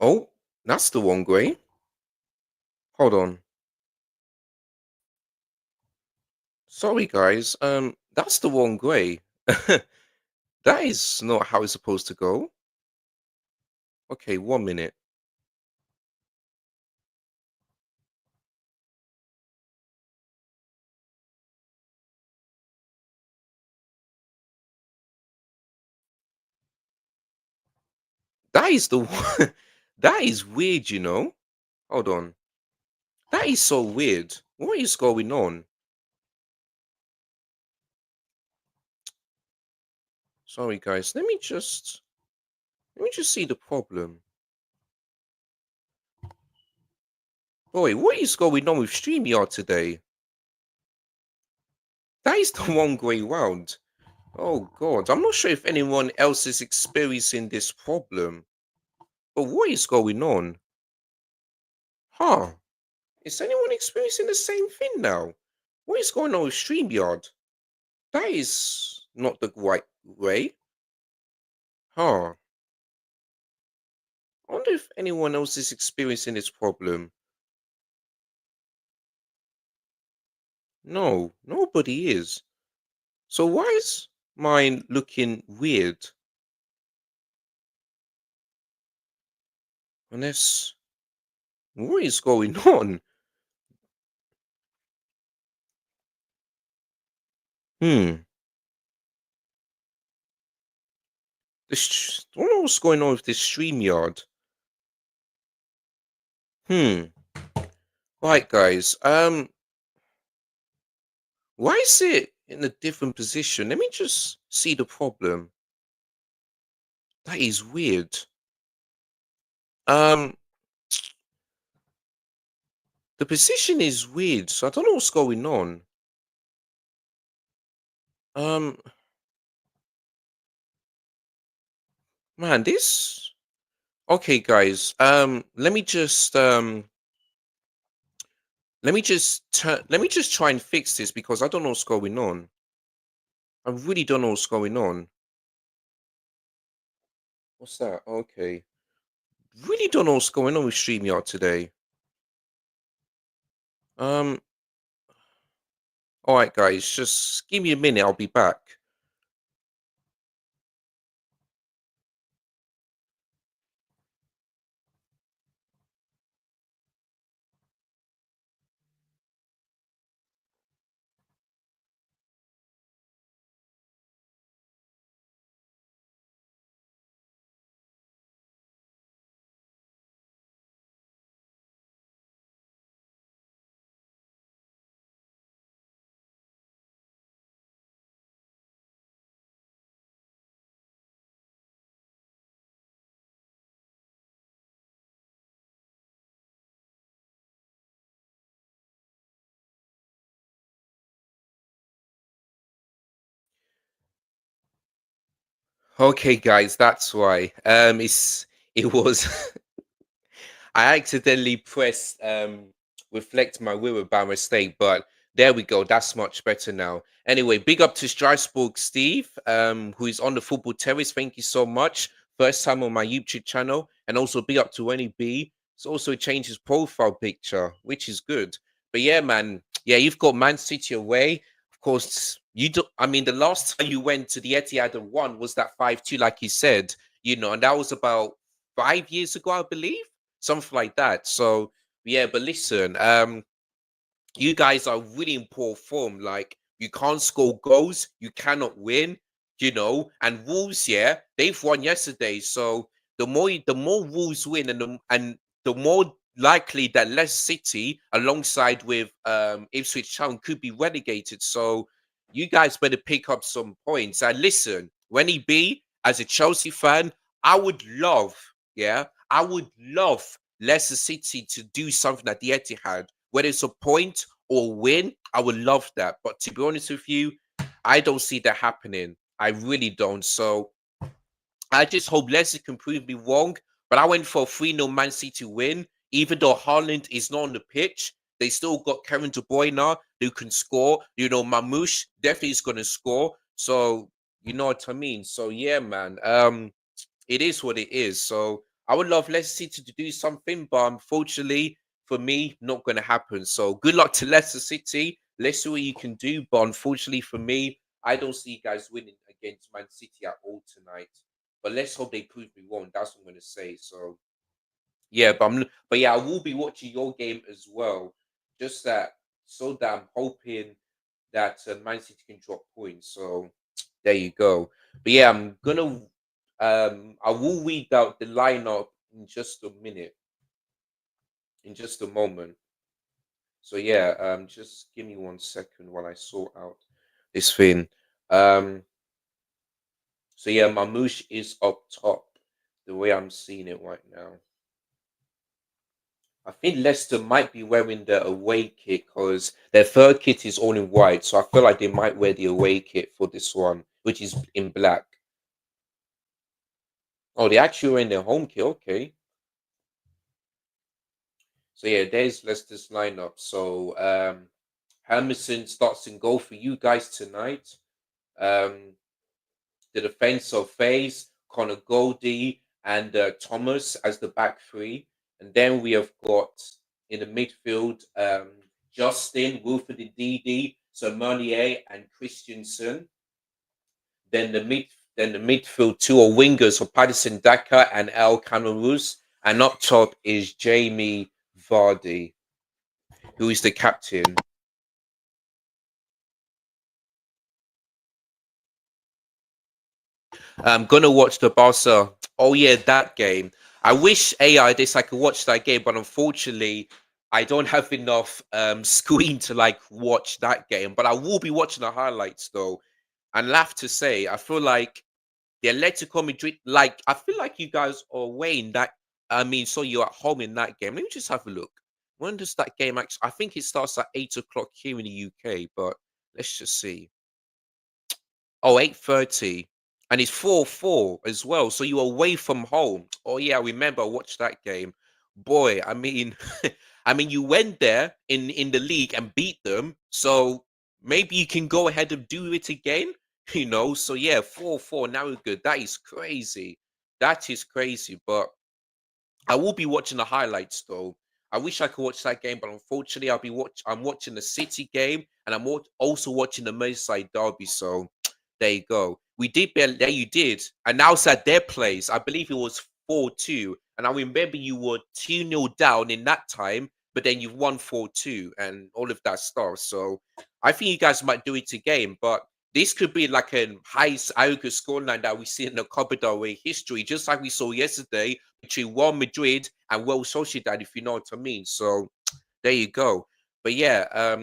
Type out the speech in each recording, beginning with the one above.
Oh, that's the wrong way. Hold on. Sorry, guys. That's the wrong way. That is not how it's supposed to go. Okay, 1 minute. That is the one. That is weird, you know. Hold on. That is so weird. What is going on? Sorry, guys. Let me just see the problem. Boy, what is going on with StreamYard today? That is the wrong way round. Oh God, I'm not sure if anyone else is experiencing this problem. But what is going on? Huh? Is anyone experiencing the same thing now? What is going on with StreamYard? That is not the right way. Huh? I wonder if anyone else is experiencing this problem. No, nobody is. So why is mine looking weird? Unless, what is going on? Hmm. I don't know what's going on with this StreamYard. Hmm. Right, guys. Why is it in a different position? Let me just see the problem. That is weird. Um, the position is weird, so I don't know what's going on. Um, man, this. Okay, guys. Let me just try and fix this because I don't know what's going on. I really don't know what's going on. What's that? Okay. Really don't know what's going on with StreamYard today. Um, all right, guys, just give me a minute. I'll be back. Okay, guys, that's why. It was I accidentally pressed reflect my will by mistake, but there we go. That's much better now. Anyway, big up to Strasbourg Steve, who is on the football terrace. Thank you so much. First time on my YouTube channel, and also big up to Winnie B. It's also changed his profile picture, which is good. But yeah, man, yeah, you've got Man City away. Of course, you do. I mean, the last time you went to the Etihad and won was that 5-2, like you said, and that was about 5 years ago, I believe, something like that. So yeah, but listen, you guys are really in poor form. Like you can't score goals, you cannot win, And Wolves, yeah, they've won yesterday. So the more Wolves win, and the more likely that Leicester City, alongside with Ipswich Town, could be relegated. So you guys better pick up some points. And listen, when he be as a Chelsea fan, I would love, yeah, I would love Leicester City to do something at the Etihad, whether it's a point or win. I would love that. But to be honest with you, I don't see that happening. I really don't. So I just hope Leicester can prove me wrong. But I went for a 3-0 Man City win. Even though Haaland is not on the pitch, they still got Kevin De Bruyne who can score. Mamouche definitely is going to score. So, you know what I mean? So, yeah, man. It is what it is. So, I would love Leicester City to do something, but unfortunately for me, not going to happen. So good luck to Leicester City. Let's see what you can do. But unfortunately for me, I don't see you guys winning against Man City at all tonight. But let's hope they prove me wrong. That's what I'm going to say. So yeah, but yeah, I will be watching your game as well. Just that, so that I'm hoping that Man City can drop points. So there you go. But yeah, I will read out the lineup in just a minute, in just a moment. So yeah, just give me 1 second while I sort out this thing. Um, so yeah, Mamouche is up top, the way I'm seeing it right now. I think Leicester might be wearing the away kit because their third kit is all in white. So I feel like they might wear the away kit for this one, which is in black. Oh, they actually wearing their home kit. Okay. So yeah, there's Leicester's lineup. So Hermanson starts in goal for you guys tonight. Um, the defense of Faze, Connor Goldie, and Thomas as the back three. And then we have got in the midfield Justin, Wilfred Ndidi, Sommelier, and Christensen. Then the midfield two are wingers for Patterson Daka and El Canarus. And up top is Jamie Vardy, who is the captain. I'm gonna watch the Barca. Oh yeah, that game. I wish AI this I could watch that game, but unfortunately, I don't have enough screen to like watch that game. But I will be watching the highlights though. And laugh to say, I feel like the Atletico Madrid, like I feel like you guys are away in that. I mean, so you're at home in that game. Let me just have a look. When does that game actually? I think it starts at 8 o'clock here in the UK, but let's just see. Oh, 8:30, and it's 4-4 as well, so you're away from home. Oh, yeah, I remember I watched that game. Boy, I mean I mean, you went there in the league and beat them, so maybe you can go ahead and do it again, you know? So, yeah, 4-4, now we're good. That is crazy. That is crazy, but I will be watching the highlights though. I wish I could watch that game, but unfortunately, I'm watching the City game, and also watching the Merseyside derby. So there you go. We did there. You did, and now it's at their place. I believe it was 4-2, and I remember you were 2-0 down in that time, but then you've won 4-2, and all of that stuff. So I think you guys might do it again, but this could be like a highest aggregate scoreline that we see in the Copa del Rey history, just like we saw yesterday between Real Madrid and Real Sociedad, if you know what I mean. So there you go. But yeah,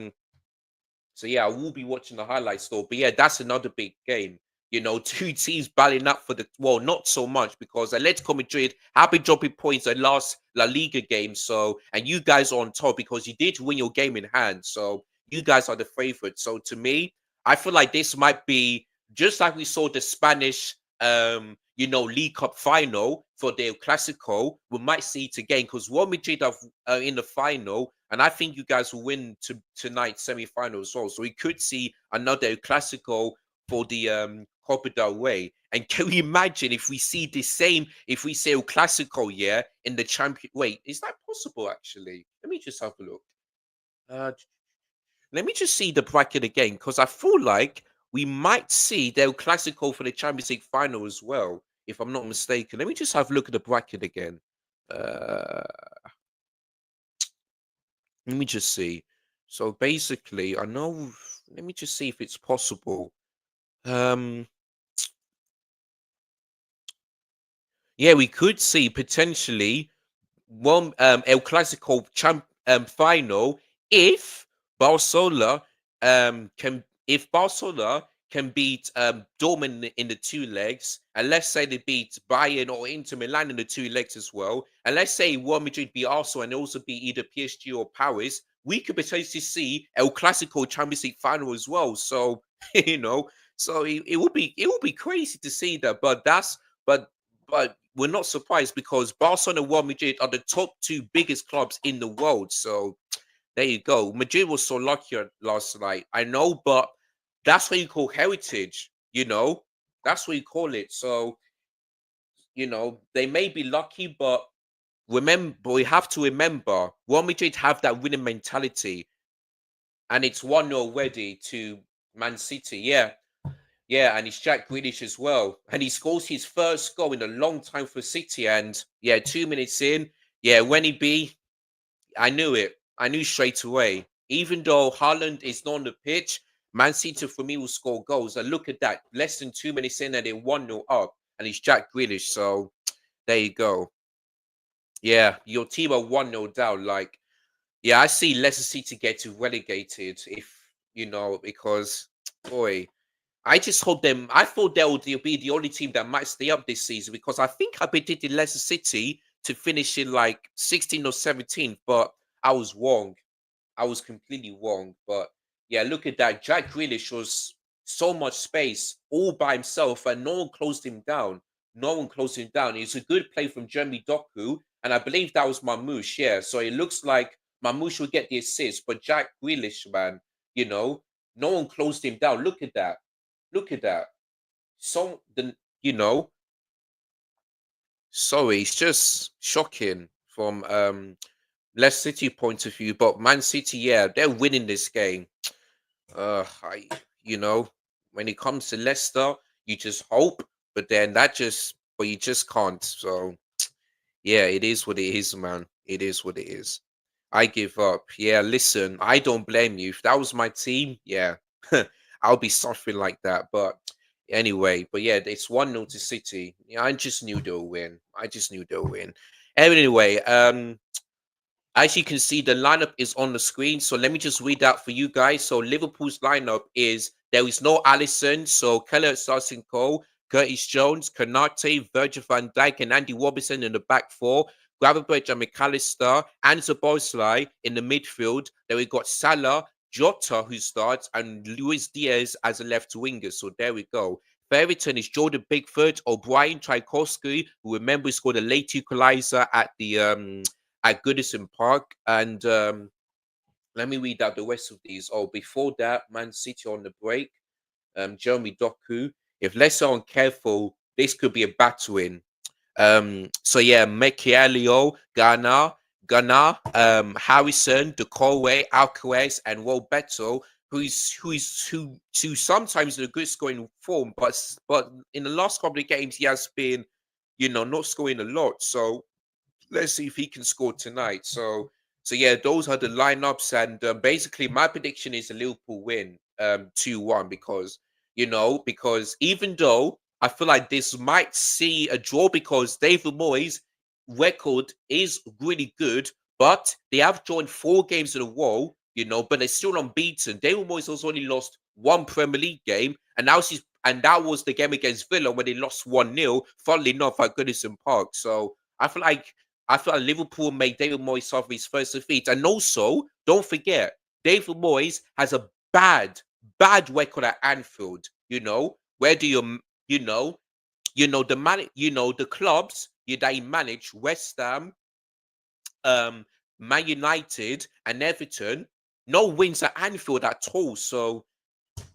so yeah, I will be watching the highlights though. But yeah, that's another big game. You know, two teams battling up for the not so much because Atletico Madrid have been dropping points at last La Liga game. So and you guys are on top because you did win your game in hand. So you guys are the favorite. So to me, I feel like this might be just like we saw the Spanish League Cup final for the Clasico. We might see it again because Real Madrid are in the final, and I think you guys will win tonight's semi-final as well. So we could see another Clasico for the Copa del Rey. And can you imagine if we see the same, if we say El Clasico, yeah, in the champion? Wait, is that possible actually? Let me just have a look. Uh, Let me just see the bracket again because I feel like we might see the El Clasico for the Champions League final as well, if I'm not mistaken. Let me just have a look at the bracket again. Uh, Let me just see. So basically, I know. Let me just see if it's possible. Um, yeah, we could see potentially one El Clasico final if Barcelona can if Barcelona can beat Dortmund in the two legs, and let's say they beat Bayern or Inter Milan in the two legs as well, and let's say Real Madrid beat Arsenal and also beat either PSG or Paris, we could potentially see El Clasico Champions League final as well. So you know, so it would be crazy to see that, but but we're not surprised because Barcelona and Real Madrid are the top two biggest clubs in the world. So there you go. Madrid was so lucky last night. I know, but that's what you call heritage. You know, that's what you call it. So they may be lucky, but we have to remember Real Madrid have that winning mentality, and it's 1-0 already to Man City. Yeah, yeah, and it's Jack Grealish as well. And he scores his first goal in a long time for City. And yeah, 2 minutes in, yeah, when he be, I knew it. I knew straight away. Even though Haaland is not on the pitch, Man City for me will score goals. And look at that. Less than 2 minutes in and they're 1-0 up. And it's Jack Grealish. So there you go. Yeah, your team are 1-0 down. Like, yeah, I see Leicester City get to relegated because boy, I just hope them. I thought they'll be the only team that might stay up this season because I think I predicted Leicester City to finish in like 16 or 17, but I was wrong. I was completely wrong. But yeah, look at that. Jack Grealish was so much space all by himself, and no one closed him down. No one closed him down. It's a good play from Jeremy Doku, and I believe that was Mamouche. Yeah, so it looks like Mamouche will get the assist, but Jack Grealish, man, you know, no one closed him down. Look at that. Look at that. So the you know, sorry, it's just shocking from Leicester City point of view, but Man City, yeah, they're winning this game. I you know, when it comes to Leicester, you just hope, but you just can't. So yeah, it is what it is, man. It is what it is. I give up. Yeah, listen, I don't blame you. If that was my team, yeah, I'll be suffering like that. But anyway, but yeah, it's 1-0 to City. Yeah, I just knew they'll win. I just knew they'll win. Anyway, as you can see, the lineup is on the screen. So let me just read that for you guys. So Liverpool's lineup is there is no Allison. So Keller starts in goal. Curtis Jones, Kanate, Virgil van Dijk, and Andy Robertson in the back four. Gravenberch and McAllister, and Zaboslai in the midfield. Then we got Salah, Jota who starts, and Luis Diaz as a left winger. So there we go. For Everton is Jordan Bigford, O'Brien, Tchaikovsky, who remember scored a late equalizer at Goodison Park. And let me read out the rest of these. Oh, before that, Man City on the break. Jeremy Doku. If Leicester aren't careful, this could be a battering. So yeah, Mekielio, Harrison, Decorwe, Alcaraz, and Roberto, who sometimes in a good scoring form, but in the last couple of games he has been, not scoring a lot. So let's see if he can score tonight. So yeah, those are the lineups, and basically my prediction is a Liverpool win, 2-1, because even though I feel like this might see a draw because David Moyes' record is really good, but they have joined 4 games in a row, but they're still unbeaten. David Moyes has only lost one Premier League game, and that was the game against Villa when they lost 1-0, funnily enough, at Goodison Park. So I feel like Liverpool made David Moyes suffer his first defeat. And also, don't forget, David Moyes has a bad record at Anfield. Where do you know, the clubs that he managed, West Ham, Man United, and Everton, no wins at Anfield at all. So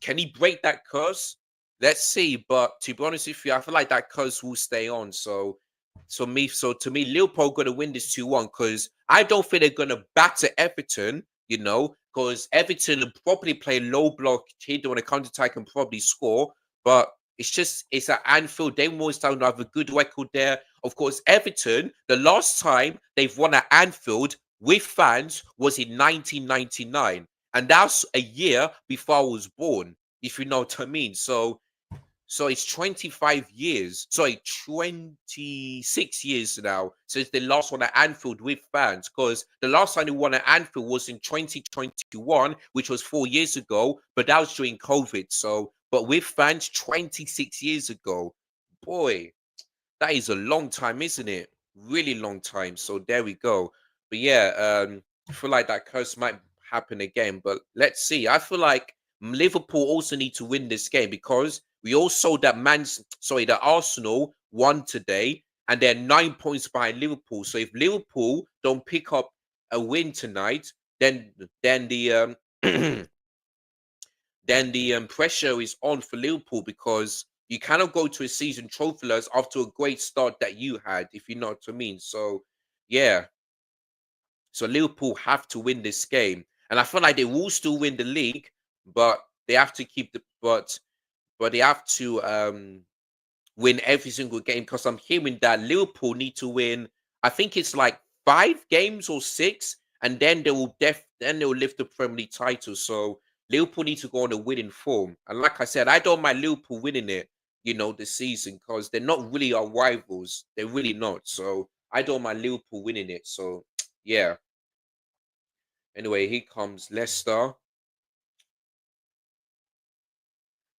can he break that curse? Let's see. But to be honest with you, I feel like that curse will stay on. So to me, Liverpool gonna win this 2-1 because I don't think they're gonna batter Everton, because Everton will probably play low block hit on a counter attack and probably score. But it's at Anfield. They always don't have a good record there. Of course, Everton, the last time they've won at Anfield with fans was in 1999. And that's a year before I was born, if you know what I mean. So it's 25 years, sorry, 26 years now since they last won at Anfield with fans. Because the last time they won at Anfield was in 2021, which was 4 years ago, but that was during COVID. So, but with fans, 26 years ago. Boy, that is a long time, isn't it? Really long time. So there we go. But yeah, I feel like that curse might happen again. But let's see. I feel like Liverpool also need to win this game because we all saw that Arsenal won today and they're 9 points behind Liverpool. So if Liverpool don't pick up a win tonight, then the then the pressure is on for Liverpool because You cannot go to a season trophyless after a great start that you had, if you know what I mean. So, yeah. So Liverpool have to win this game, and I feel like they will still win the league, but they have to keep the but they have to win every single game because I'm hearing that Liverpool need to win. I think it's like 5 games or 6, and then they will lift the Premier League title. So Liverpool need to go on a winning form. And like I said, I don't mind Liverpool winning it, this season because they're not really our rivals. They're really not. So I don't mind Liverpool winning it. So yeah. Anyway, here comes Leicester,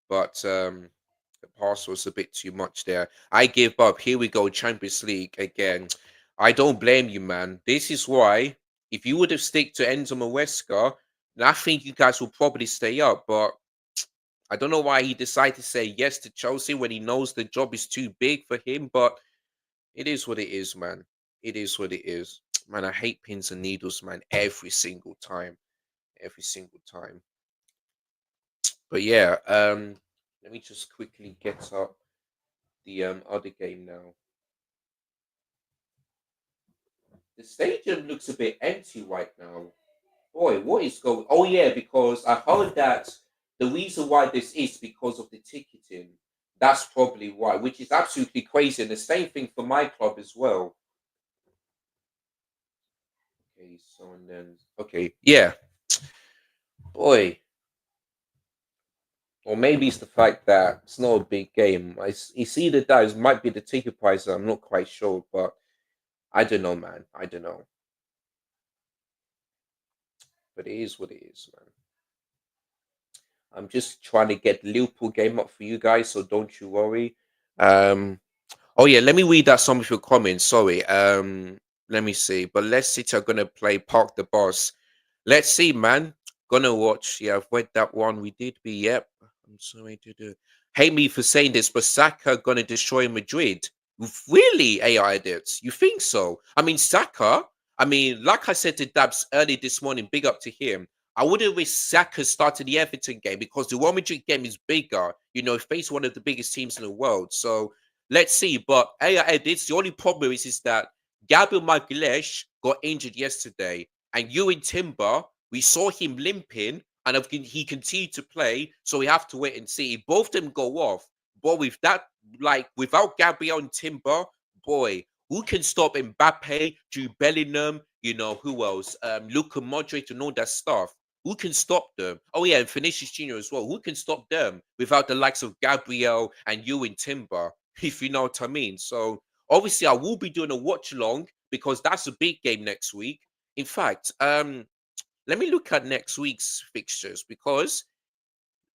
but the pass was a bit too much there. I give up. Here we go, Champions League again. I don't blame you, man. This is why if you would have stick to Enzo Maresca, then I think you guys will probably stay up. But I don't know why he decided to say yes to Chelsea when he knows the job is too big for him. But it is what it is, man. It is what it is. Man, I hate pins and needles, man, every single time. Every single time. But yeah, let me just quickly get up the other game now. The stadium looks a bit empty right now. Boy, what is going? Oh yeah, because I heard that the reason why this is because of the ticketing. That's probably why, which is absolutely crazy. And the same thing for my club as well. Okay, so and then okay, yeah, boy. Or maybe it's the fact that it's not a big game. It's either that, it might be the ticket price. I'm not quite sure, but I don't know, man. I don't know. But it is what it is, man. I'm just trying to get the Liverpool game up for you guys, so don't you worry. Um, oh yeah, let me read out some of your comments. Sorry. Let me see. But Leicester City are gonna play Park the Boss. Let's see, man. Gonna watch. Yeah, I've read that one. We did be. Yep. I'm sorry to do. Hate me for saying this, but Saka gonna destroy Madrid. Really, AI edits? You think so? I mean, Saka. I mean, like I said to Dabs early this morning, big up to him. I wouldn't wish Saka started the Everton game because the Real Madrid game is bigger. Face one of the biggest teams in the world. So let's see. But AI edits. The only problem is that Gabriel Magalhaes got injured yesterday, and Ewan Timber, we saw him limping, and he continued to play. So we have to wait and see. If both of them go off, but with that, like without Gabriel and Timber, boy, who can stop Mbappe, Jude Bellingham? Who else? Luka Modric and all that stuff. Who can stop them? Oh yeah, and Vinicius Junior as well. Who can stop them without the likes of Gabriel and Ewan Timber? If you know what I mean. So obviously, I will be doing a watch along because that's a big game next week. In fact, let me look at next week's fixtures because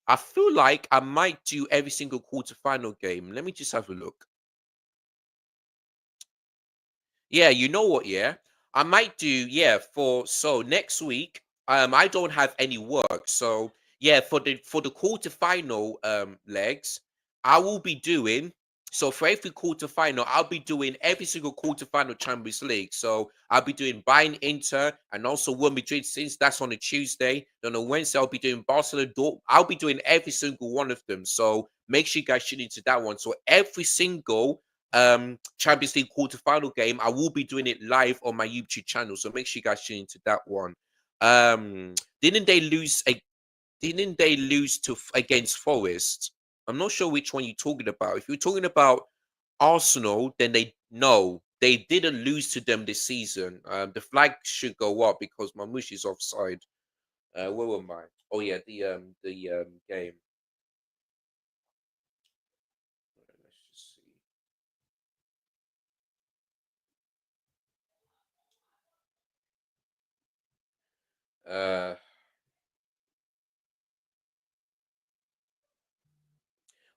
I feel like I might do every single quarterfinal game. Let me just have a look. Yeah, you know what? Yeah, I might do. Yeah, so next week, I don't have any work. So yeah, for the quarterfinal legs, I will be doing. So for every quarterfinal, I'll be doing every single quarterfinal Champions League. So I'll be doing Bayern, Inter, and also Real Madrid since that's on a Tuesday. Then on Wednesday, I'll be doing Barcelona. I'll be doing every single one of them. So make sure you guys tune into that one. So every single Champions League quarterfinal game, I will be doing it live on my YouTube channel. So make sure you guys tune into that one. Um, didn't they lose didn't they lose to against Forest? I'm not sure which one you're talking about. If you're talking about Arsenal, then they didn't lose to them this season. The flag should go up because Mamush is offside. Where am I? Oh yeah, the game. Let's just see. Uh,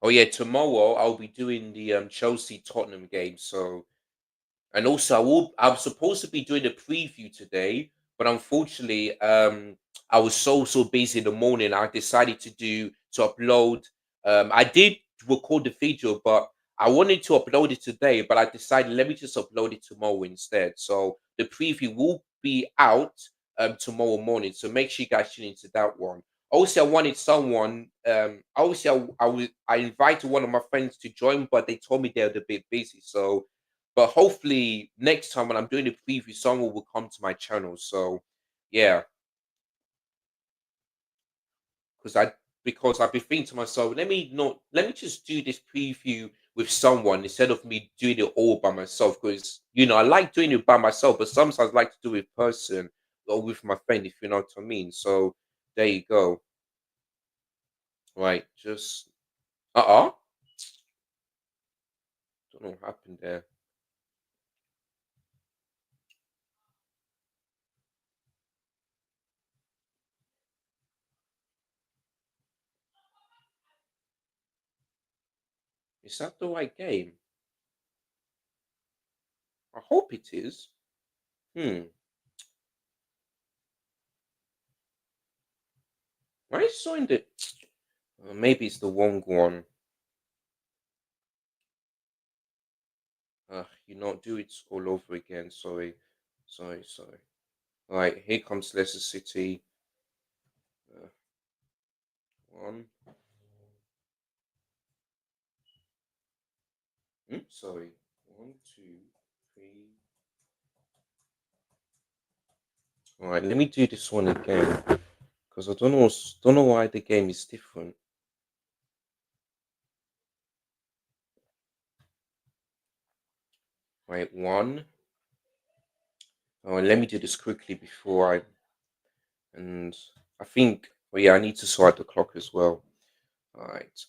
oh yeah, tomorrow I'll be doing the Chelsea Tottenham game. So, and also I'm supposed to be doing a preview today, but unfortunately, I was so busy in the morning. I decided to upload. I did record the video, but I wanted to upload it today, but I decided let me just upload it tomorrow instead. So the preview will be out tomorrow morning. So make sure you guys tune into that one. Also, I wanted someone. Also, I invited one of my friends to join, but they told me they're a bit busy. So, but hopefully next time when I'm doing the preview, someone will come to my channel. So, yeah, because I've been thinking to myself, let me just do this preview with someone instead of me doing it all by myself. Because I like doing it by myself, but sometimes I like to do it in person or with my friend, if you know what I mean. So there you go. Right, just don't know what happened there. Is that the right game? I hope it is. Hmm. Why is showing the? Maybe it's the wrong one. Do it all over again. Sorry, sorry. All right, here comes Leicester City. Uh, one. Sorry. One, two, three. All right, let me do this one again because I don't know why the game is different. Right, one. Oh, and let me do this quickly before I and I think. Oh yeah, I need to swipe the clock as well. All right.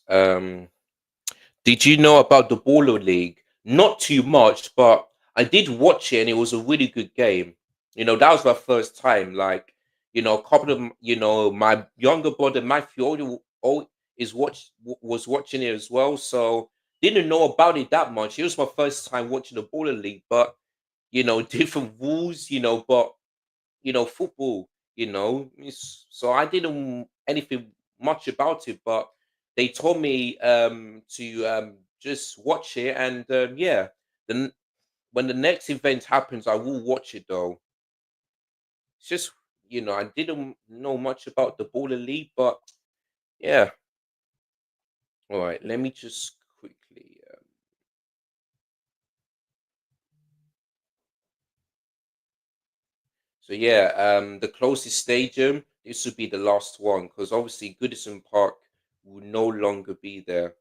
Did you know about the Baller League? Not too much, but I did watch it and it was a really good game. That was my first time. Like, a couple of my younger brother Matthew was watching it as well. So didn't know about it that much. It was my first time watching the Baller League, but different rules, but football, so I didn't anything much about it, but they told me to just watch it, and yeah, then when the next event happens, I will watch it though. It's just I didn't know much about the Baller League, but yeah. All right, let me just quickly. So yeah, the closest stadium. This would be the last one because obviously Goodison Park will no longer be there.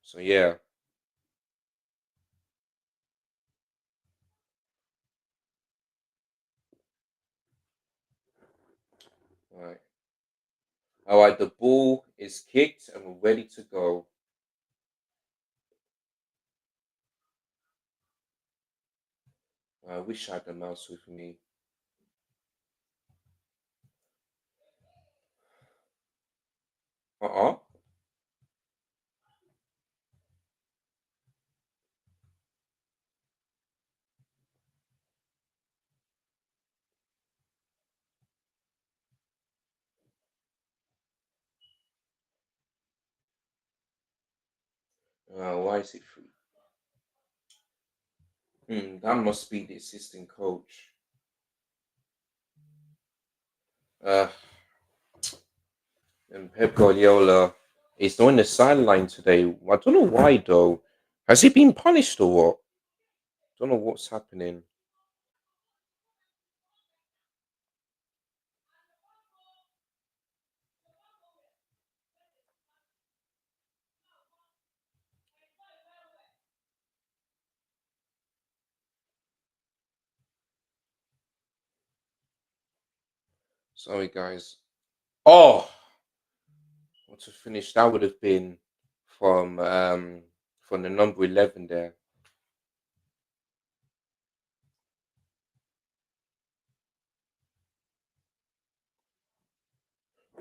So yeah. All right. All right, the ball is kicked and we're ready to go. I wish I had the mouse with me. Uh-uh. Why is it free? That must be the assistant coach. Uh, and Pep Guardiola is on the sideline today. I don't know why though. Has he been punished or what? Don't know what's happening. Sorry, guys. Oh, what to finish? That would have been from from the number 11 there.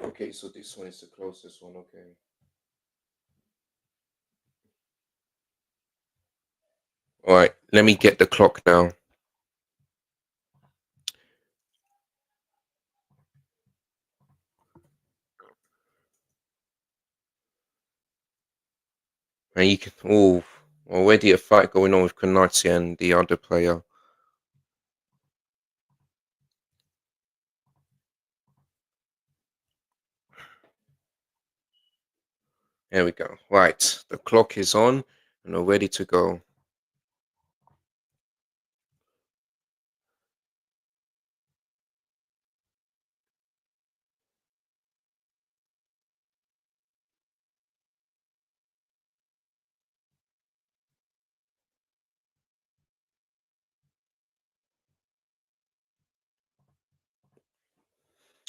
Okay, so this one is the closest one. Okay. All right, let me get the clock now. And you can already a fight going on with Konate and the other player. There we go. Right, the clock is on and we're ready to go.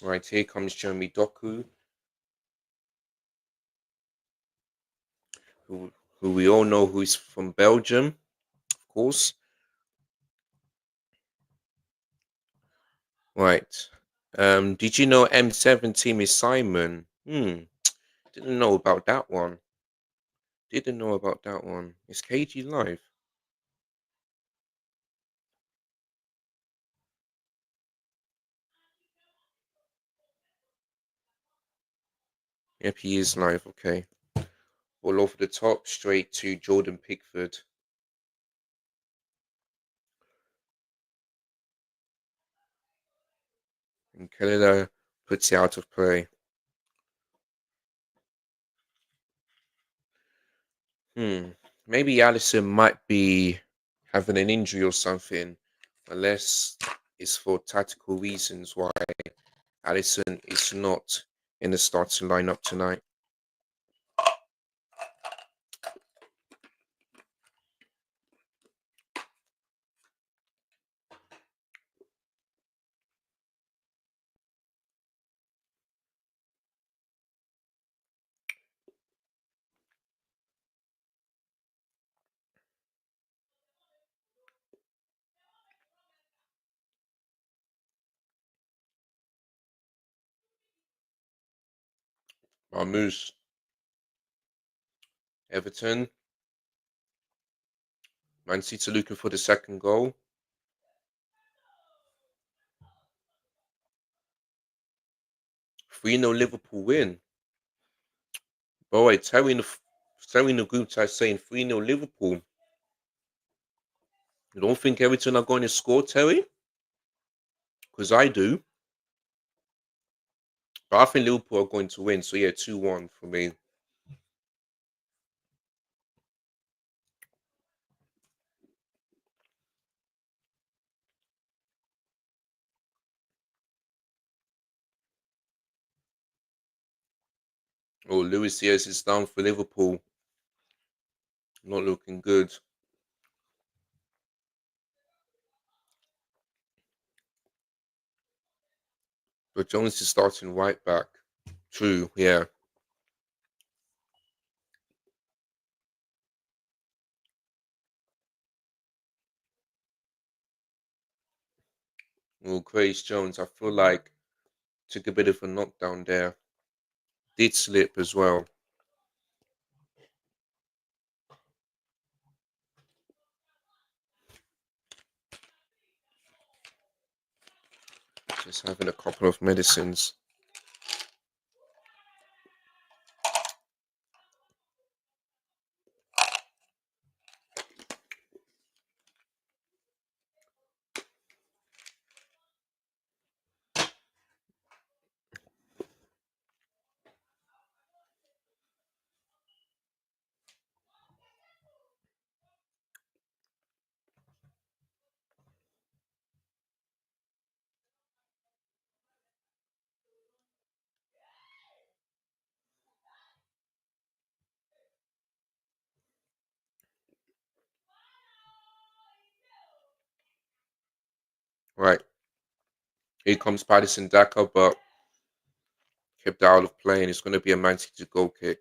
Right, here comes Jeremy Doku, who, who we all know who is from Belgium, of course. Right. Did you know M7 team is Simon? Didn't know about that one. Didn't know about that one. Is KG live? Yep, he is live. Okay. All over the top, straight to Jordan Pickford. And Kelleher puts it out of play. Hmm. Maybe Allison might be having an injury or something, unless it's for tactical reasons why Allison is not in the starting lineup tonight. Marmoush, Everton, Man City looking for the second goal. 3-0 Liverpool win. Boy, Terry in the group chat saying 3-0 Liverpool. You don't think Everton are going to score, Terry? Because I do. But I think Liverpool are going to win. So yeah, 2-1 for me. Oh, Luis Diaz is down for Liverpool. Not looking good. But Jones is starting right back. True, yeah. Well, Grace Jones, I feel like took a bit of a knockdown there. Did slip as well. Just having a couple of medicines. Right. Here comes Patterson Daka, but kept out of play, and it's going to be a Man City goal kick.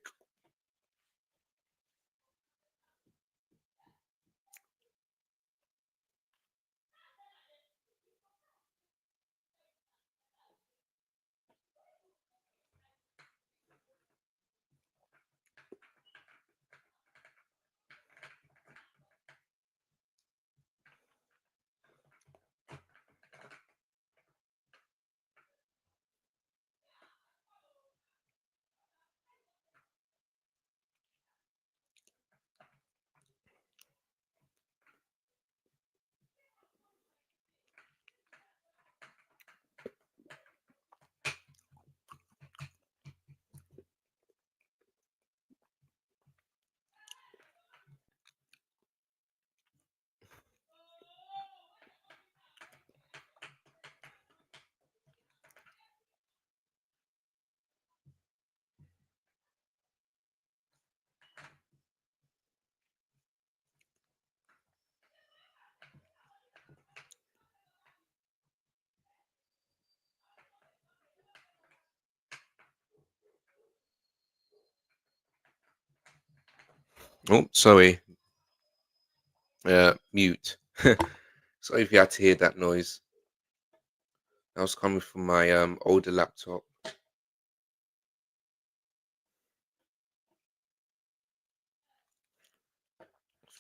Oh, sorry. Mute. Sorry if you had to hear that noise. That was coming from my older laptop.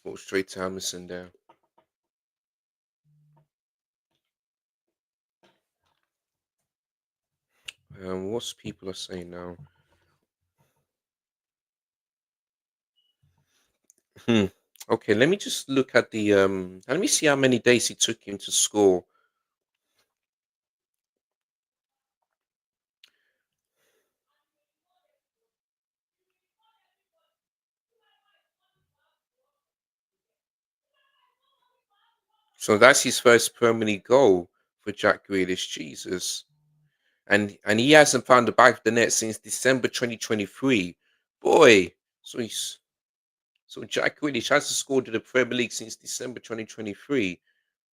Thought straight to Amazon there. What's people are saying now? Hmm. Okay, let me just look at the let me see how many days it took him to score. So that's his first Premier League goal for Jack Grealish. Jesus. And he hasn't found the back of the net since December 2023. Boy, so he's so Jack Grealish hasn't scored in the Premier League since December 2023.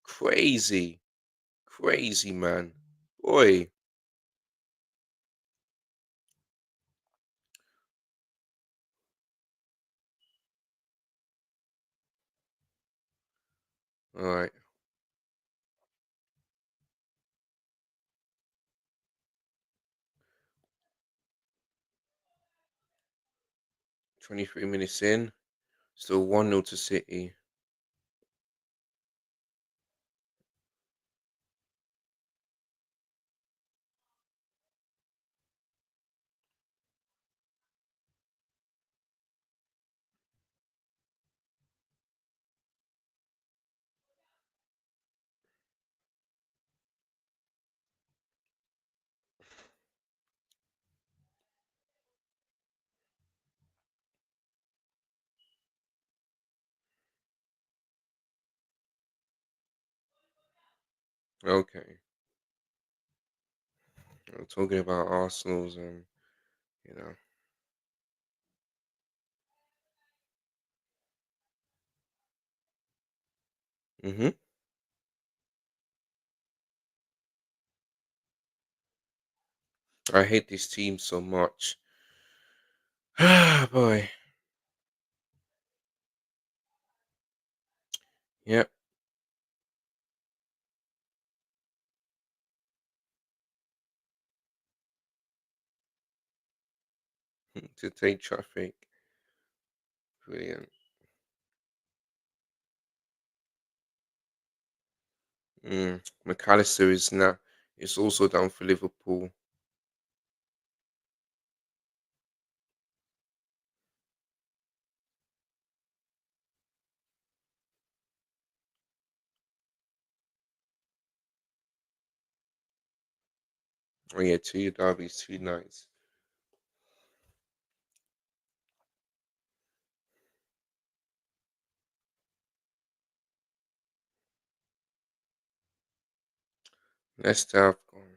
Crazy, crazy man. Boy. All right, 23 minutes in, still 1-0 to City. Okay, I'm talking about Arsenal's, you know. hmm I hate this team so much. Ah, boy. Yep, to take traffic. Brilliant. McAllister is now is also down for Liverpool. Oh yeah, two derbies, two nights. Leicester have gone.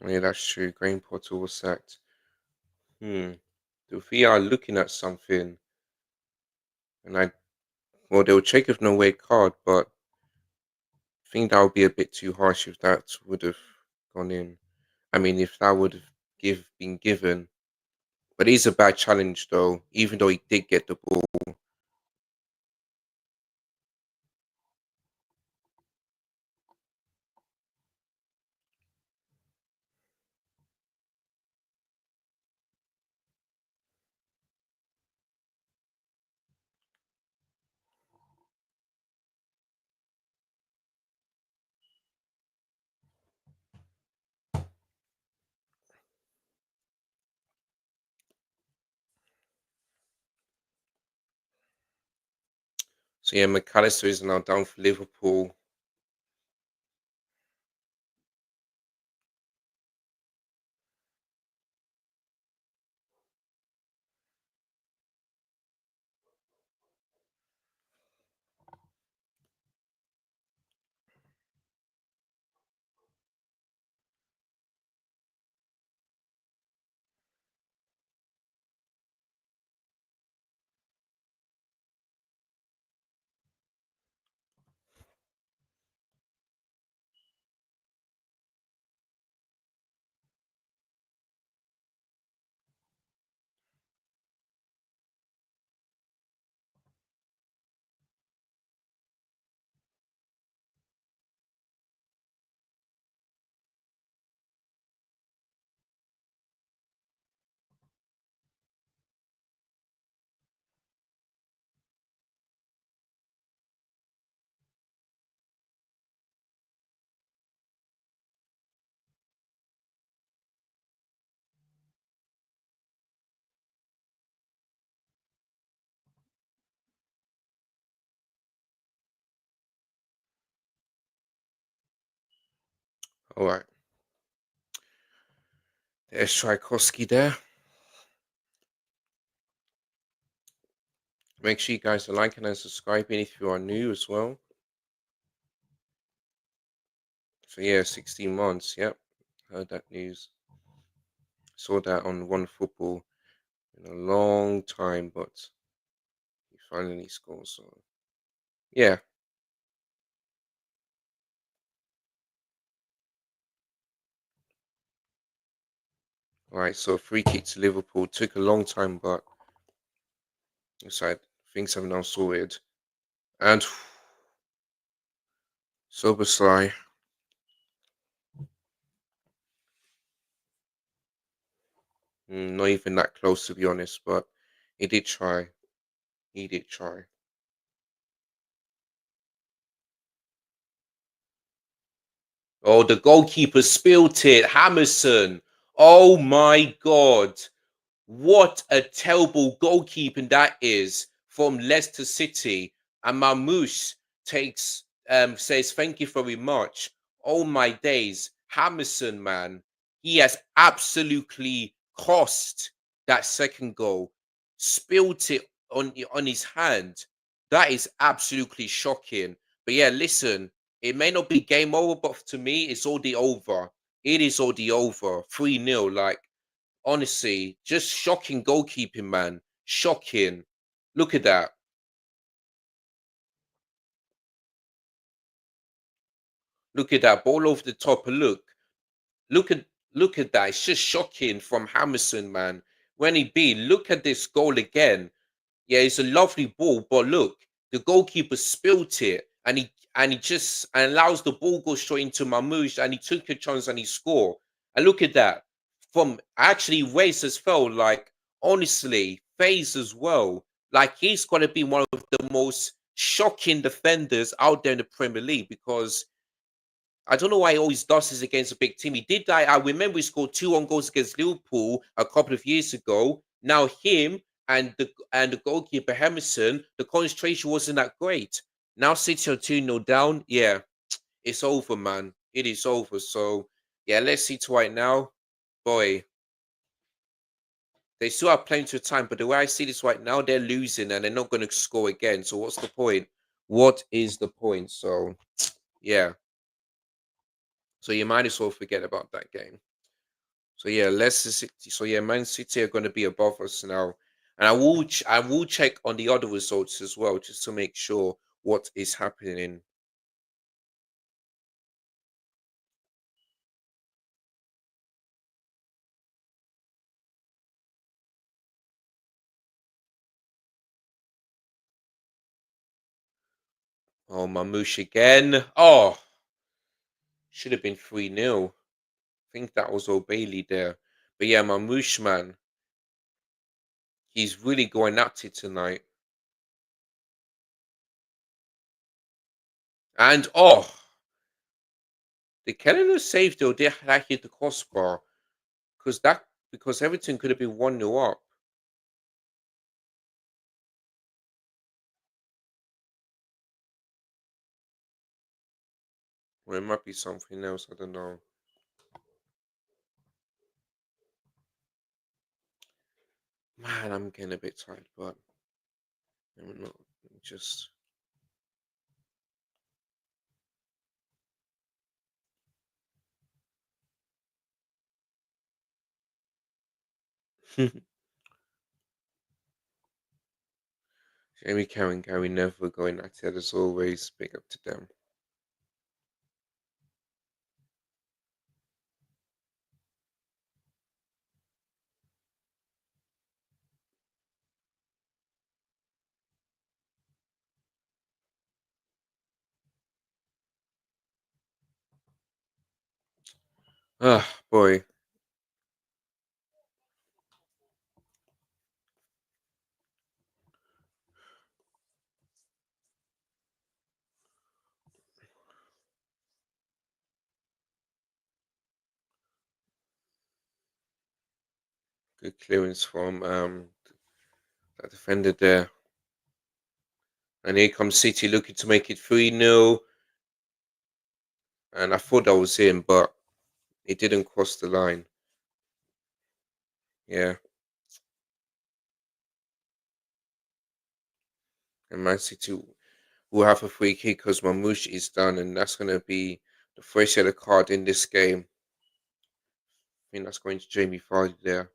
Oh, yeah, that's true. Graham Potter was sacked. Hmm. If we are looking at something, and well, they'll check if no way card, but I think that would be a bit too harsh if that would have gone in. I mean, if that would have been given, but it is a bad challenge though. Even though he did get the ball, so yeah, McAllister is now down for Liverpool. All right. There's Tchaikovsky there. Make sure you guys are liking and subscribing if you are new as well. So yeah, 16 months. Yep. Heard that news. Saw that on One Football in a long time, but he finally scored. So yeah. All right. So free kick to Liverpool took a long time, but it's like things have now sorted. And Soberslai, not even that close to be honest, but he did try. He did try. Oh, the goalkeeper spilt it. Hammerson. Oh my God. What a terrible goalkeeping that is from Leicester City. And Mamouche takes says thank you very much. Oh my days. Hammerson, man. He has absolutely cost that second goal. Spilt it on his hand. That is absolutely shocking. But yeah, listen, it may not be game over, but to me, it's already over. It is already over. 3-0. Like, honestly, just shocking goalkeeping, man. Shocking. Look at that. Look at that. Ball over the top. And look at look at that. It's just shocking from Hammerson, man. When he be, look at this goal again. Yeah, it's a lovely ball, but look, the goalkeeper spilt it, and he just and allows the ball go straight into Mamouche, and he took a chance and he scored. And look at that, from actually Race as well. Like honestly, Faze as well. Like he's got to be one of the most shocking defenders out there in the Premier League because I don't know why he always does this against a big team. He did that. I remember he scored 2 on goals against Liverpool a couple of years ago. Now him and the goalkeeper Emerson, the concentration wasn't that great. Now City are 2-0 down. Yeah, it's over, man. It is over. So yeah, let's see to right now. Boy, they still have plenty of time, but the way I see this right now, they're losing and they're not going to score again. So what's the point? What is the point? So yeah. So you might as well forget about that game. So yeah, Leicester City. So yeah, Man City are going to be above us now, and I will check on the other results as well, just to make sure what is happening. Oh, Mamouche again. Oh, should have been 3-0. I think that was O'Bailey there. But yeah, Mamouche, man, he's really going at it tonight. And oh, the Canada save though did that hit the crossbar because Everton could have been 1-0 up. Or it might be something else. I don't know. Man, I'm getting a bit tired, but I'm not just. Jamie Carey and Gary Neville going at it as always. Big up to them. Ah, boy. Good clearance from that defender there. And here comes City looking to make it 3-0. And I thought that was him, but It didn't cross the line. Yeah. And Man City will have a free kick because Mamouche is done, and that's going to be the first yellow card in this game. I think that's going to Jamie Vardy there.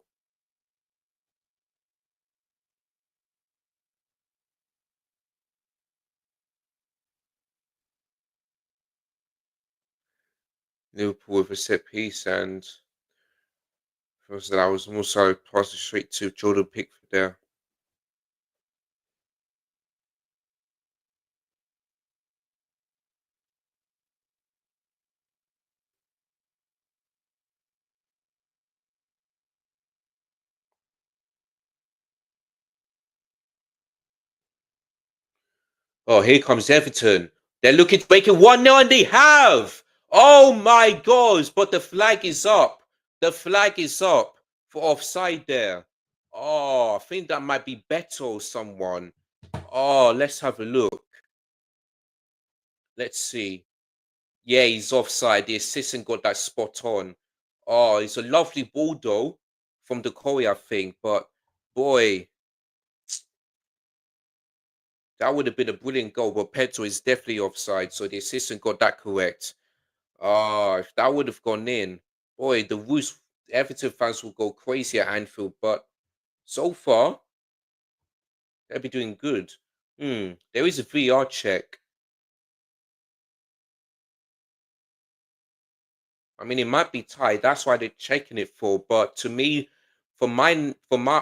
Liverpool with a set piece, and was that I was also passed it straight to Jordan Pickford there. Oh, here comes Everton. They're looking to make it 1-0, and they have. Oh my gosh, but the flag is up. The flag is up for offside there. Oh, I think that might be Beto or someone. Oh, let's have a look. Let's see. Yeah, he's offside. The assistant got that spot on. Oh, it's a lovely ball though from the Korea thing, but boy, that would have been a brilliant goal. But Petro is definitely offside, so the assistant got that correct. Oh, if that would have gone in, boy, the Roos Everton fans will go crazy at Anfield. But so far, they'll be doing good. There is a VR check. I mean, it might be tied. That's why they're checking it for. But to me, for my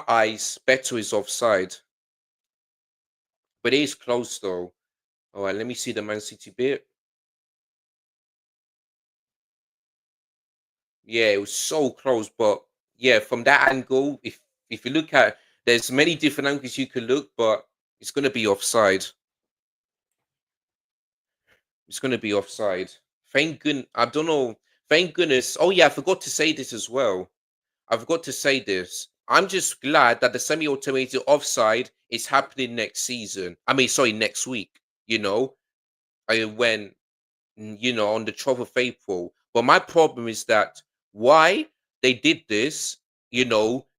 eyes, Beto is offside. But it is close though. All right, let me see the Man City bit. Yeah, it was so close, but yeah, from that angle, if you look at, there's many different angles you can look, but it's gonna be offside. It's gonna be offside. Thank goodness. I don't know. Thank goodness. Oh yeah, I forgot to say this as well. I forgot to say this. I'm just glad that the semi-automated offside is happening next season. I mean, sorry, next week. You know, when on the 12th of April. But my problem is that why they did this,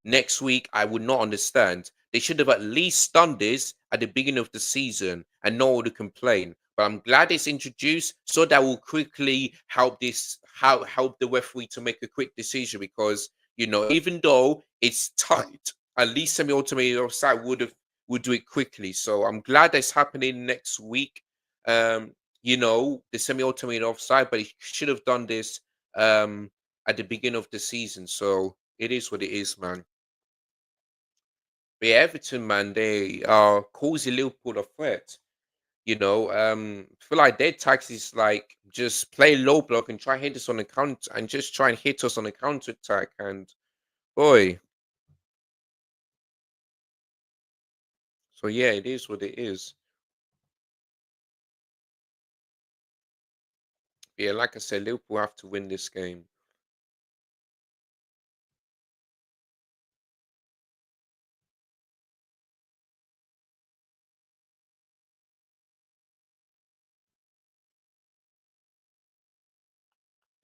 next week, I would not understand. They should have at least done this at the beginning of the season and no one would complain. But I'm glad it's introduced so that will quickly help the referee to make a quick decision because even though it's tight, at least semi-automated offside would do it quickly. So I'm glad that's happening next week. Um, the semi-automated offside, but he should have done this at the beginning of the season. So it is what it is, man. But yeah, Everton, man, they are causing Liverpool a threat. I feel like their tactics is like just play low block and try hit us on the counter and just try and hit us on the counter attack. And boy, so yeah, it is what it is. Yeah, like I said, Liverpool have to win this game.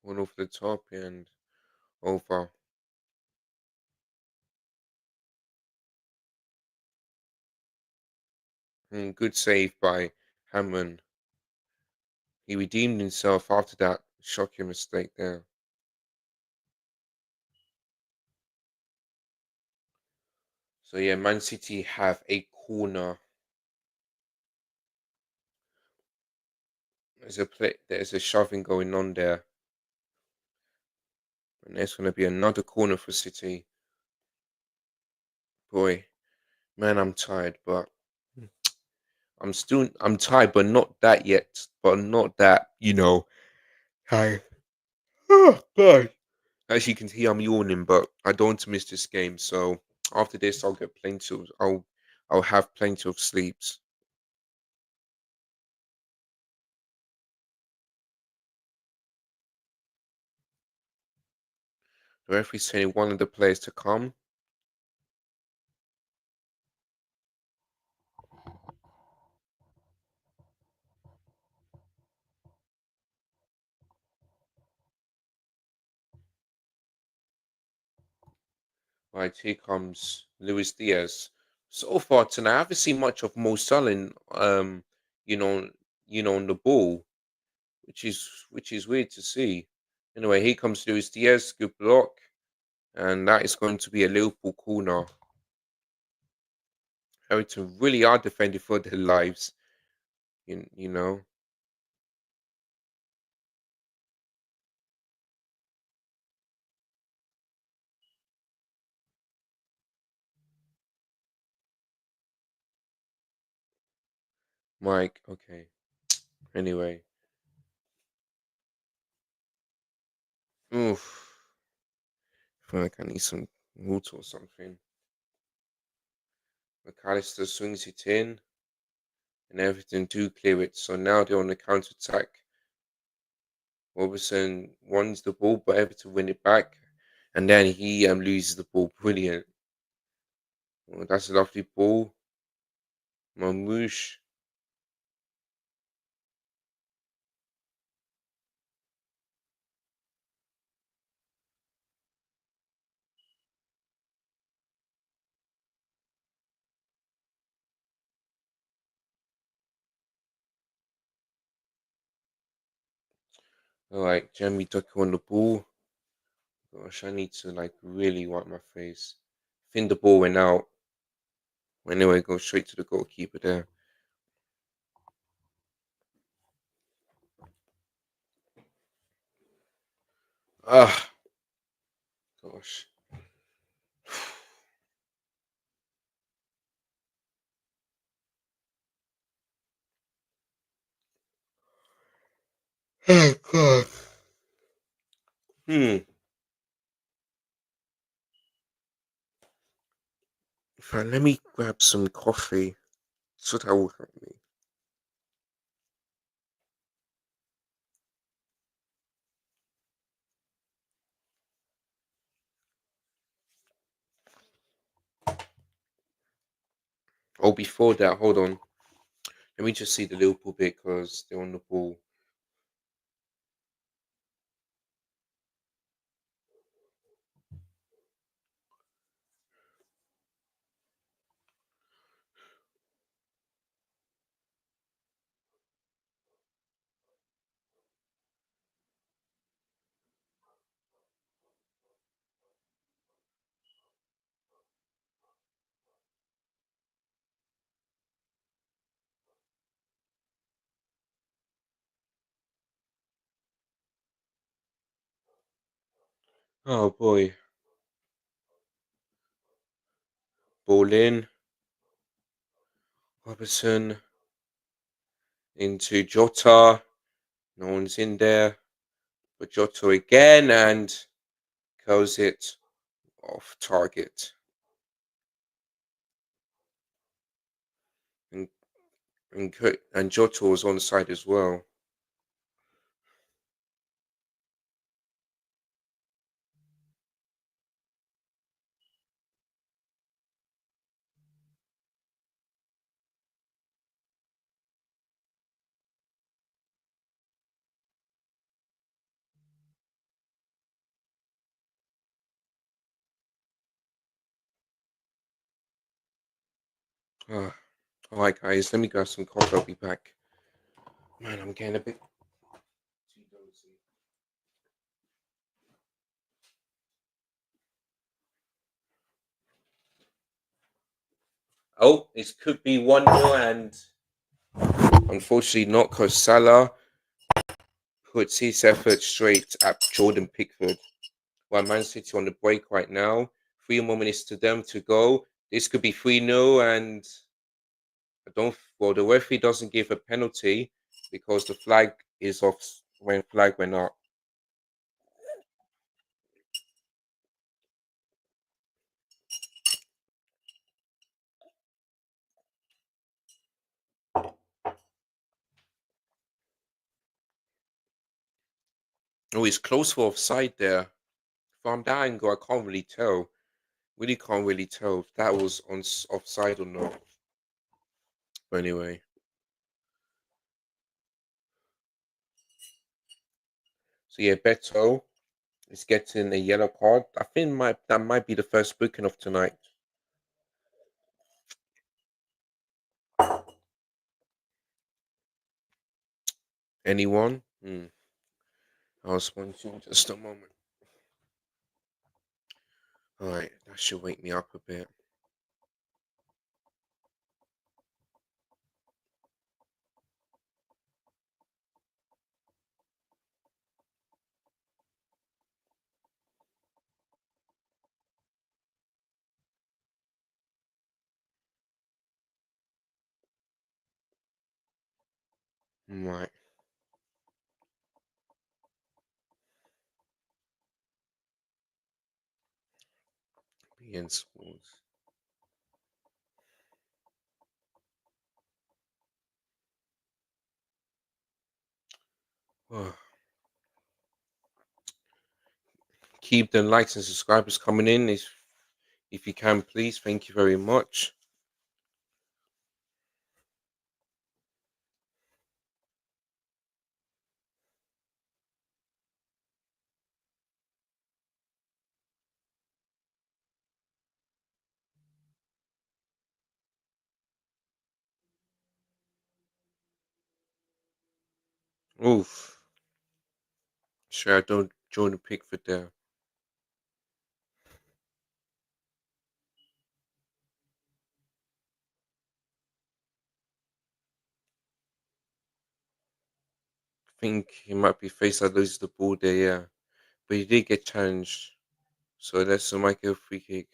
One off the top and over. Good save by Hammond. He redeemed himself after that shocking mistake there. So yeah, Man City have a corner. There's a shoving going on there. And there's gonna be another corner for City. Boy, man, I'm tired, but I'm tired, but not that yet. But not that, tired. Oh God. As you can see, I'm yawning, but I don't want to miss this game. So after this, I'll have plenty of sleeps. The referee's telling one of the players to come. Right, here comes Luis Diaz. So far tonight, I haven't seen much of Mo Salah, you know, on the ball, which is weird to see. Anyway, here comes Luis Diaz, good block, and that is going to be a Liverpool corner. Everton really are defending for their lives, you know. Mike, okay. Anyway, oof. I feel like I need some water or something. McAllister swings it in, and Everton do clear it. So now they're on the counter attack. Robertson wins the ball, but Everton win it back, and then he loses the ball. Brilliant. Well, that's a lovely ball. Mamouche. All right, Jeremy Doku on the ball. Gosh, I need to like really wipe my face. I think the ball went out. Anyway, go straight to the goalkeeper there. Ah, gosh. Oh God. Hmm. Fine, let me grab some coffee. So that will help me. Oh, before that, hold on. Let me just see the Liverpool bit because they're on the ball. Oh boy. Ball in. Robertson into Jota. No one's in there. But Jota again and curls it off target. And and Jota was on the side as well. Ah, all right, guys, let me grab some coffee. I'll be back. Man, I'm getting a bit too dozy. Oh, this could be 1-0, and unfortunately not because Salah puts his effort straight at Jordan Pickford. While Man City on the break right now, 3 more minutes to them to go. This could be 3-0, and I don't. Well, the referee doesn't give a penalty because the flag is off when flag went up. Oh, it's close for offside there. From that angle, I can't really tell. Really can't really tell if that was on offside or not. But anyway, so yeah, Beto. is getting a yellow card. I think that might be the first booking of tonight. Anyone? I'll respond to you in just a moment. All right, that should wake me up a bit. Right, being sports. Oh, keep the likes and subscribers coming in. If you can, please. Thank you very much. Oof. Sure, I don't join the Pickford there. I think he might be faced that loses the ball there, yeah. But he did get challenged. So that's a Michael free kick.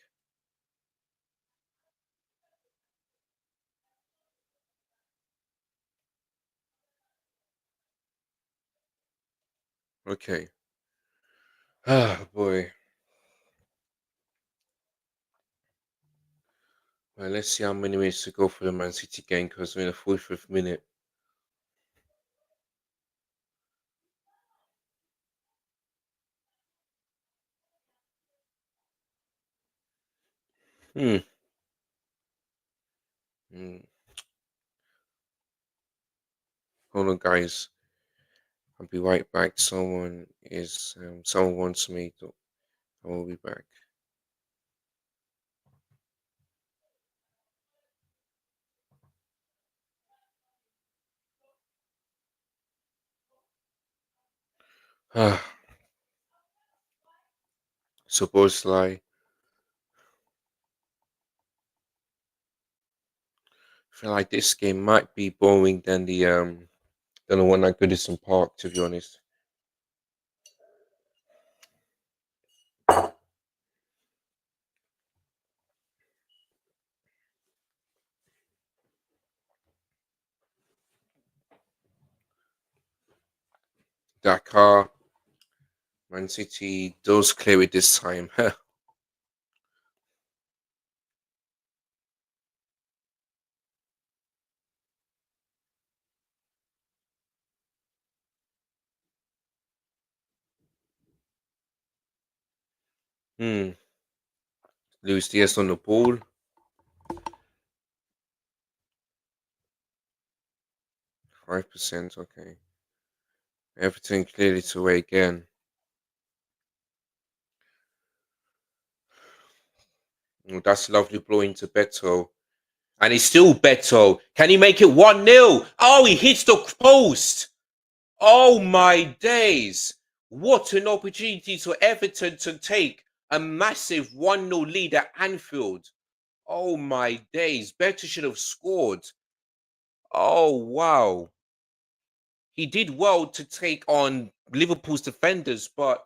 Okay. Ah, boy. Well, let's see how many minutes to go for the Man City game because we're in the 45th minute. Hmm. Hmm. Hold on, guys. I'll be right back. Someone wants me to. I will be back. Ah, suppose like I feel like this game might be boring than the one at Goodison Park. To be honest, Dakar, Man City does clear it this time. Hmm. Luis Diaz on the ball. 5%. Okay. Everton cleared it away again. Oh, that's lovely blow into Beto. And it's still Beto. Can he make it 1-0? Oh, he hits the post. Oh, my days. What an opportunity for Everton to take a massive 1-0 lead at Anfield. Oh, my days. Beto should have scored. Oh, wow. He did well to take on Liverpool's defenders, but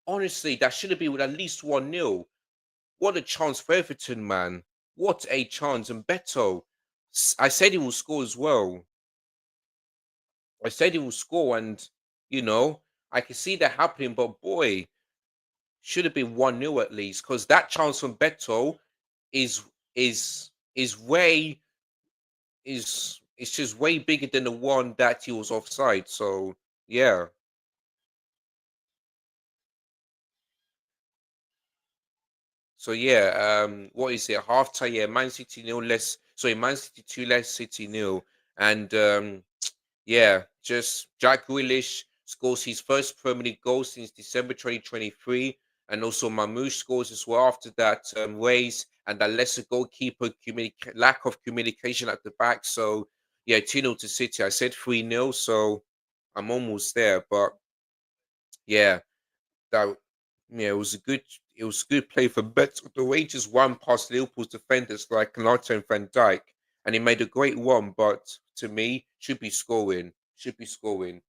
honestly, that should have been with at least 1-0. What a chance for Everton, man. What a chance. And Beto, I said he will score as well. I said he will score, and, you know, I can see that happening, but boy, should have been 1-0 at least, because that chance from Beto is is way is just way bigger than the one that he was offside. So yeah. So yeah, what is it? Half time, yeah, Man City nil less sorry, Man City 2 less City nil. And yeah, just Jack Grealish. scores his first Premier League goal since December 2023. And also Mamouche scores as well after that raise and that lesser goalkeeper lack of communication at the back. So yeah, 2-0 to City. I said 3-0, so I'm almost there. But yeah, that yeah, it was good play for Beto. The way he just ran past Liverpool's defenders like Canate and Van Dijk, and he made a great one. But to me, should be scoring. Should be scoring.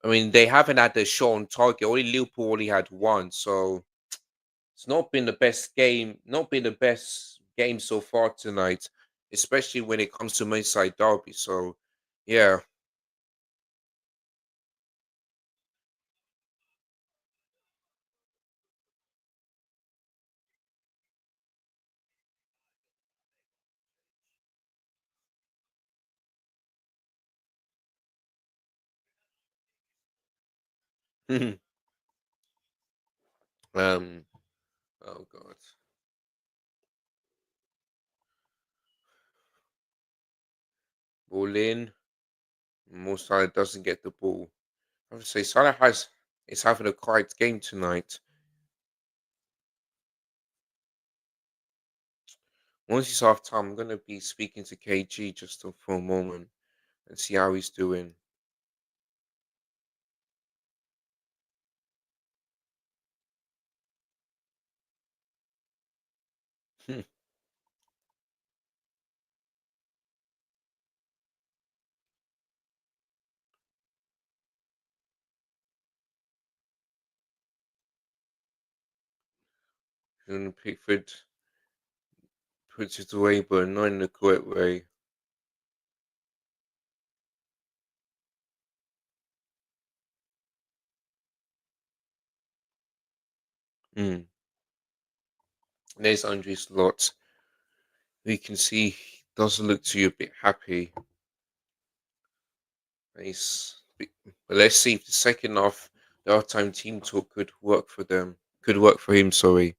I mean, they haven't had a shot on target. Only Liverpool only had one, so it's not been the best game. Not been the best game so far tonight, especially when it comes to Merseyside derby. So, yeah. um. Oh God. Ball in. Mo Salah doesn't get the ball. I would say Salah is having a quiet game tonight. Once it's half time, I'm gonna be speaking to KG for a moment and see how he's doing. And Pickford puts it away, but not in the correct way. Mm. There's Andre's lot. We can see he doesn't look too a bit happy. He's, but let's see if the second half, the halftime team talk could work for them. Could work for him. Sorry.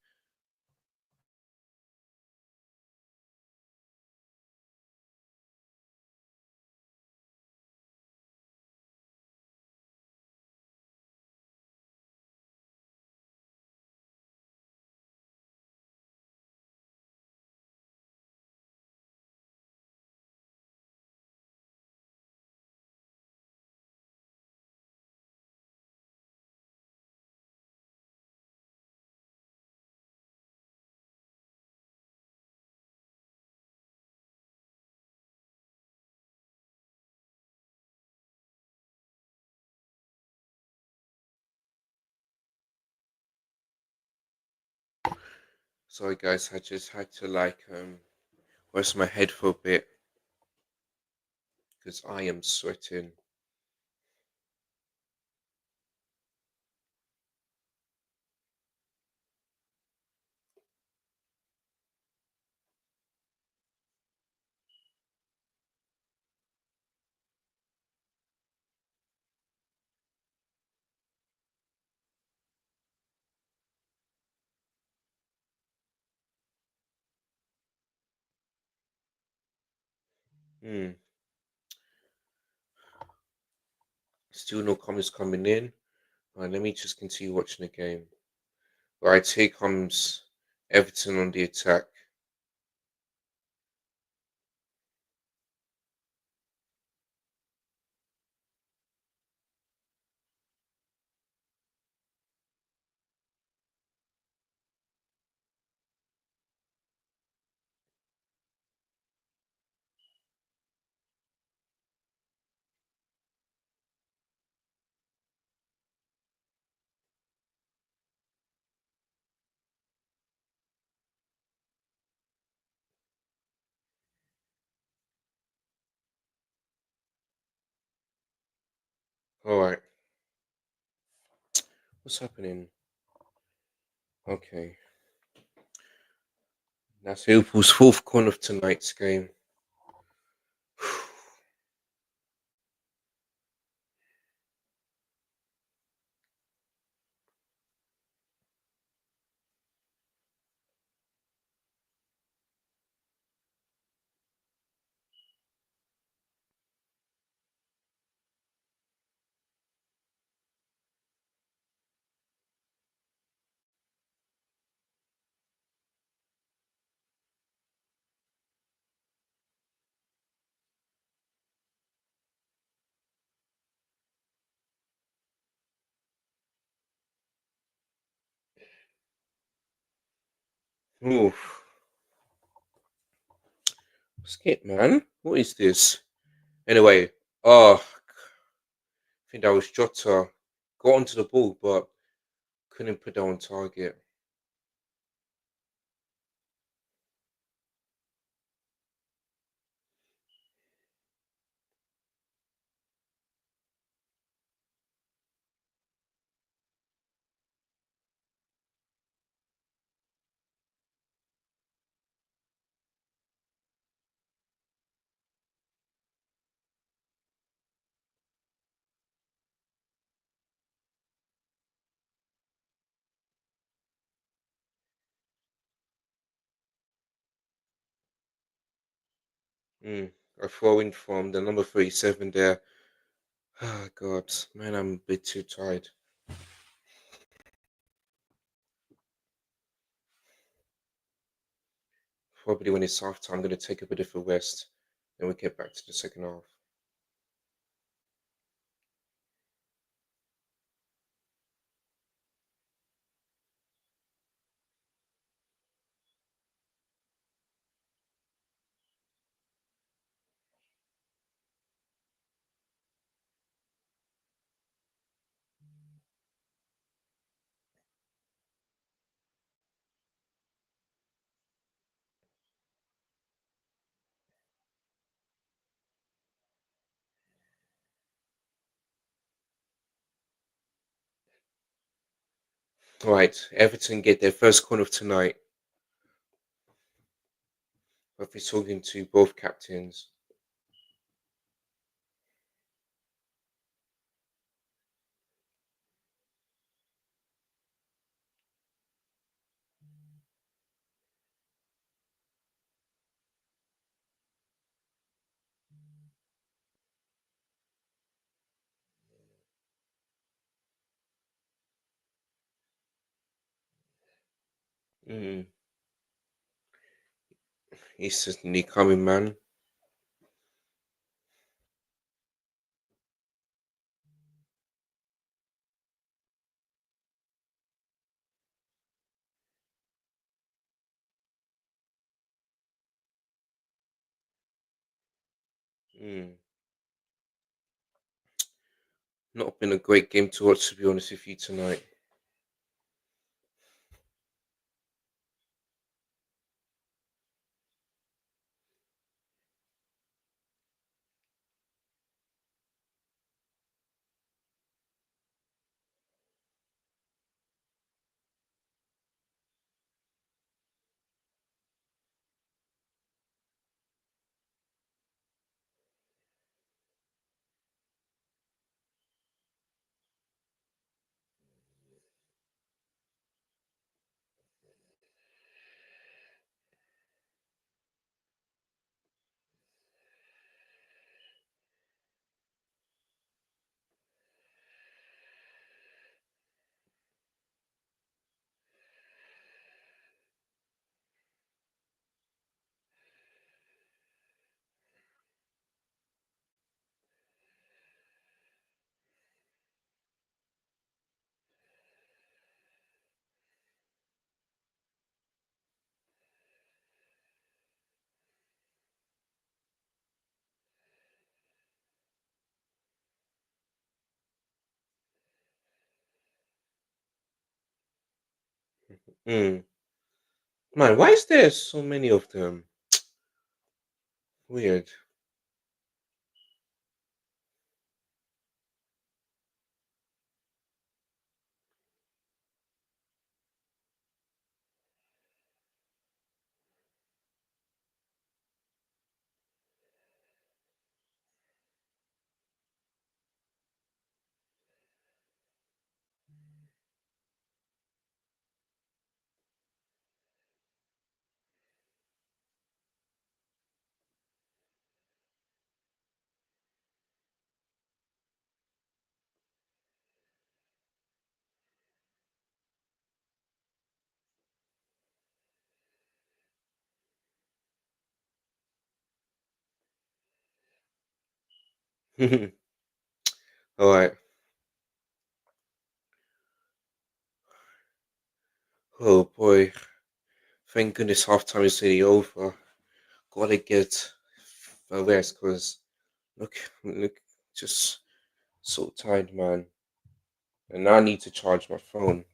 Sorry guys, I just had to rest my head for a bit because I am sweating. Hmm. Still no comments coming in. Right, let me just continue watching the game. Right, here comes Everton on the attack. All right, what's happening? Okay, that's Liverpool's fourth corner of tonight's game. Oof. Skip, man. What is this? Anyway, oh, I think that was Jota. Got onto the ball, but couldn't put that on target. Mm. A throw in from the number 37 there. Ah, God, man, I'm a bit too tired. Probably when it's half time, I'm going to take a bit of a rest. Then we get back to the second half. Right, Everton get their first corner of tonight. I've been talking to both captains. Mm. He's certainly coming, man. Mm. Not been a great game to watch, to be honest with you, tonight. Mm. Man, why is there so many of them? Weird. All right. Oh boy. Thank goodness half time is nearly over. Gotta get a rest because look, just so tired, man. And now I need to charge my phone.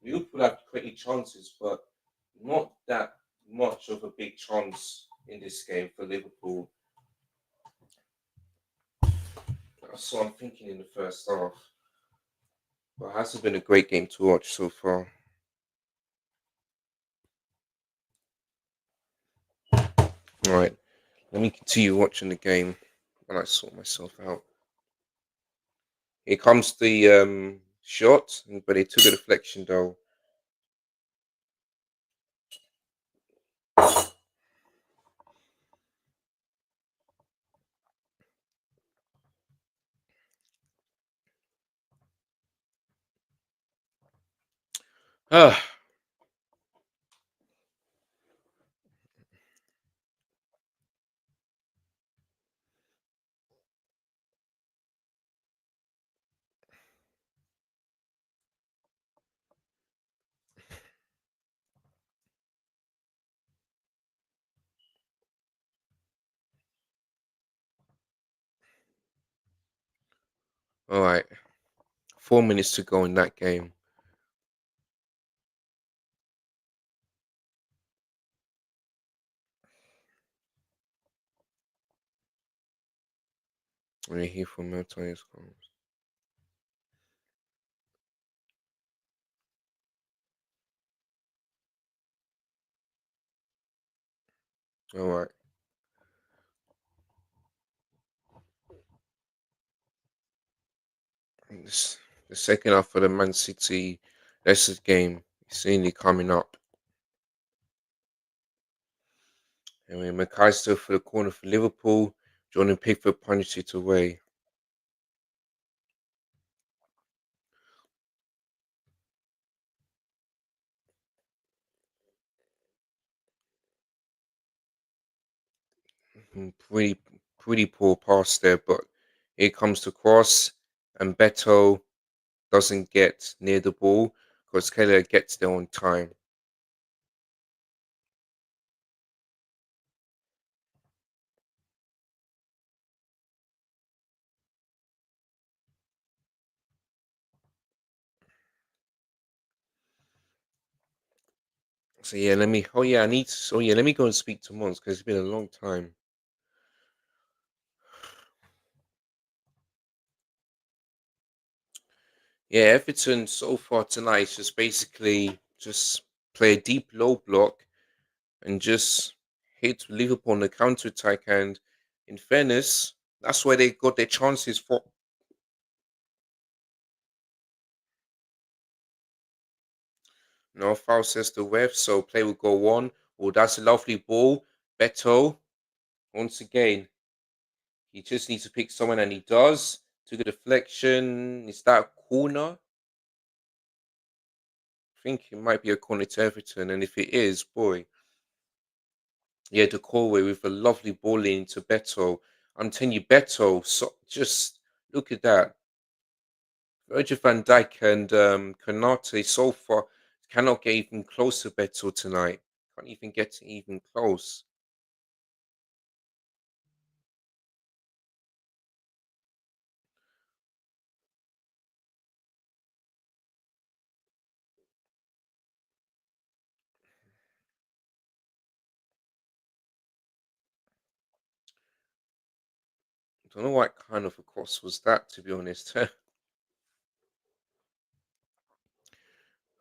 Liverpool have pretty chances, but not that much of a big chance in this game for Liverpool. That's what I'm thinking in the first half. But it hasn't been a great game to watch so far. All right, let me continue watching the game and I sort myself out. Here comes the shot, but it took a deflection though. Ah, all right. 4 minutes to go in that game. We're here for Merseyside. All right. This, the second half of the Man City Leicester game is seemingly coming up. Anyway, McAllister for the corner for Liverpool. Jordan Pickford punched it away. Pretty poor pass there, but here comes the cross, and Beto doesn't get near the ball because Keller gets there on time. So yeah, let me. Oh yeah, I need. So yeah, let me go and speak to Mons because it's been a long time. Yeah, Everton so far tonight is just basically just play a deep low block and just hit Liverpool on the counter attack. And in fairness, that's where they got their chances for. No foul says the ref, so play will go on. Oh, that's a lovely ball. Beto, once again, he just needs to pick someone, and he does. Took a deflection. Is that a corner? I think it might be a corner to Everton, and if it is, boy, yeah, the Corway with a lovely ball into Beto. I'm telling you, Beto, so just look at that. Virgil van Dijk and Konate so far cannot get even close to Beto tonight. Can't even get even close. I don't know what kind of a cross was that, to be honest.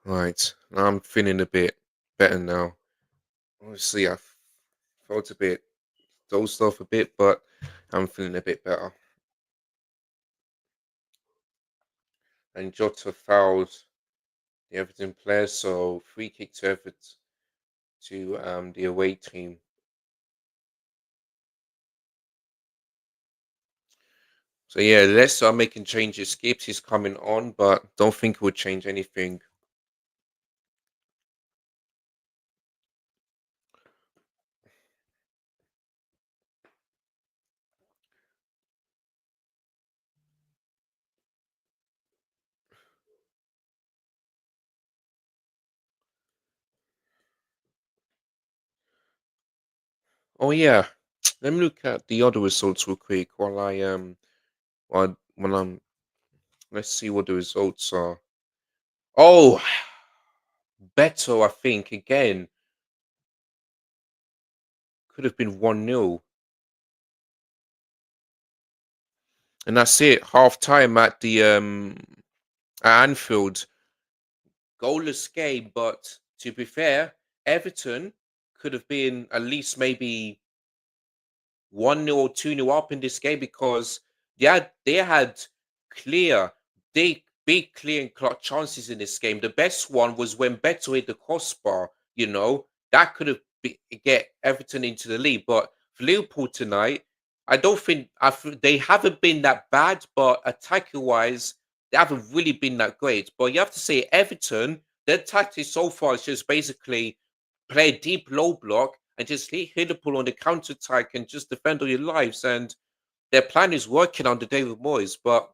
Right, now I'm feeling a bit better now. Obviously, I felt a bit dozed off a bit, but I'm feeling a bit better. And Jota fouled the Everton player, so free kick to Everton to the away team. So yeah, Leicester are making changes. Gibbs is coming on, but don't think it would change anything. Oh yeah. Let me look at the other results real quick while when I'm let's see what the results are. Oh, better I think again. Could have been 1-0. And that's it. Half time at the at Anfield. Goalless game, but to be fair, Everton could have been at least maybe 1-0 or 2-0 up in this game because they had clear, they big clear and clutch chances in this game. The best one was when Beto hit the crossbar, that could have get Everton into the lead. But for Liverpool tonight, I don't think they haven't been that bad, but attacking wise, they haven't really been that great. But you have to say Everton, their tactics so far is just basically play a deep low block and just hit Liverpool on the counter attack and just defend all your lives. And their plan is working under David Moyes, but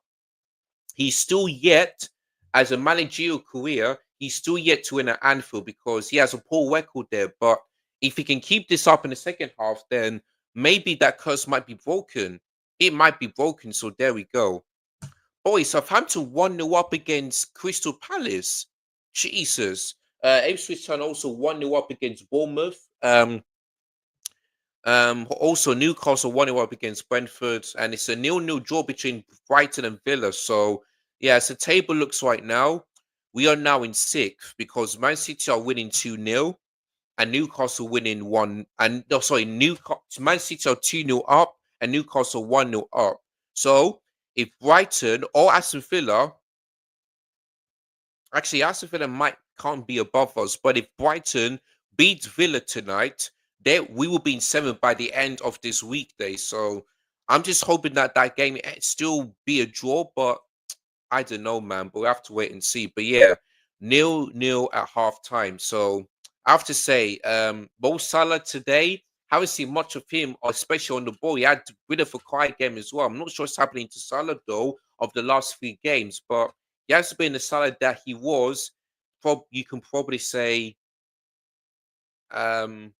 he's still yet, as a managerial career, he's still yet to win at Anfield because he has a poor record there. But if he can keep this up in the second half, then maybe that curse might be broken. It might be broken. So there we go. Boys, Southampton 1-0 up against Crystal Palace. Jesus. Ipswich Town also 1-0 up against Bournemouth. Also, Newcastle 1-0 up against Brentford, and it's a 0-0 draw between Brighton and Villa. So, yeah, as the table looks right now, we are now in sixth because Man City are winning 2-0 and Newcastle winning one. And no, sorry, Newcastle, Man City are 2-0 up and Newcastle 1-0 up. So, if Brighton or Aston Villa, actually, Aston Villa can't be above us, but if Brighton beats Villa tonight, we will be in seventh by the end of this weekday. So I'm just hoping that that game still be a draw, but I don't know, man. But we have to wait and see. But yeah, 0-0 at half time. So I have to say, Mo Salah today, haven't seen much of him, especially on the ball. He had a bit of a quiet game as well. I'm not sure what's happening to Salah though of the last three games, but he hasn't been the Salah that he was. You can probably say um,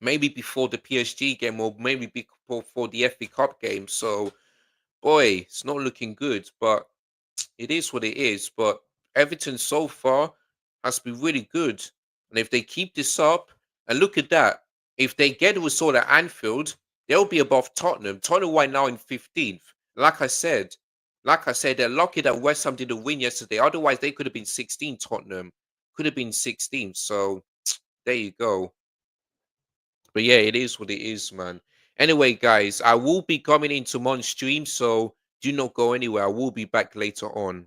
maybe before the PSG game or maybe before the FA Cup game. So boy, it's not looking good, but it is what it is. But Everton so far has been really good. And if they keep this up, and look at that, if they get a result at Anfield, they'll be above Tottenham. Tottenham right now in 15th. Like I said, they're lucky that West Ham didn't win yesterday. Otherwise, they could have been 16. Tottenham could have been 16. So there you go. But yeah, it is what it is, man. Anyway, guys, I will be coming in tomorrow's stream, so do not go anywhere. I will be back later on.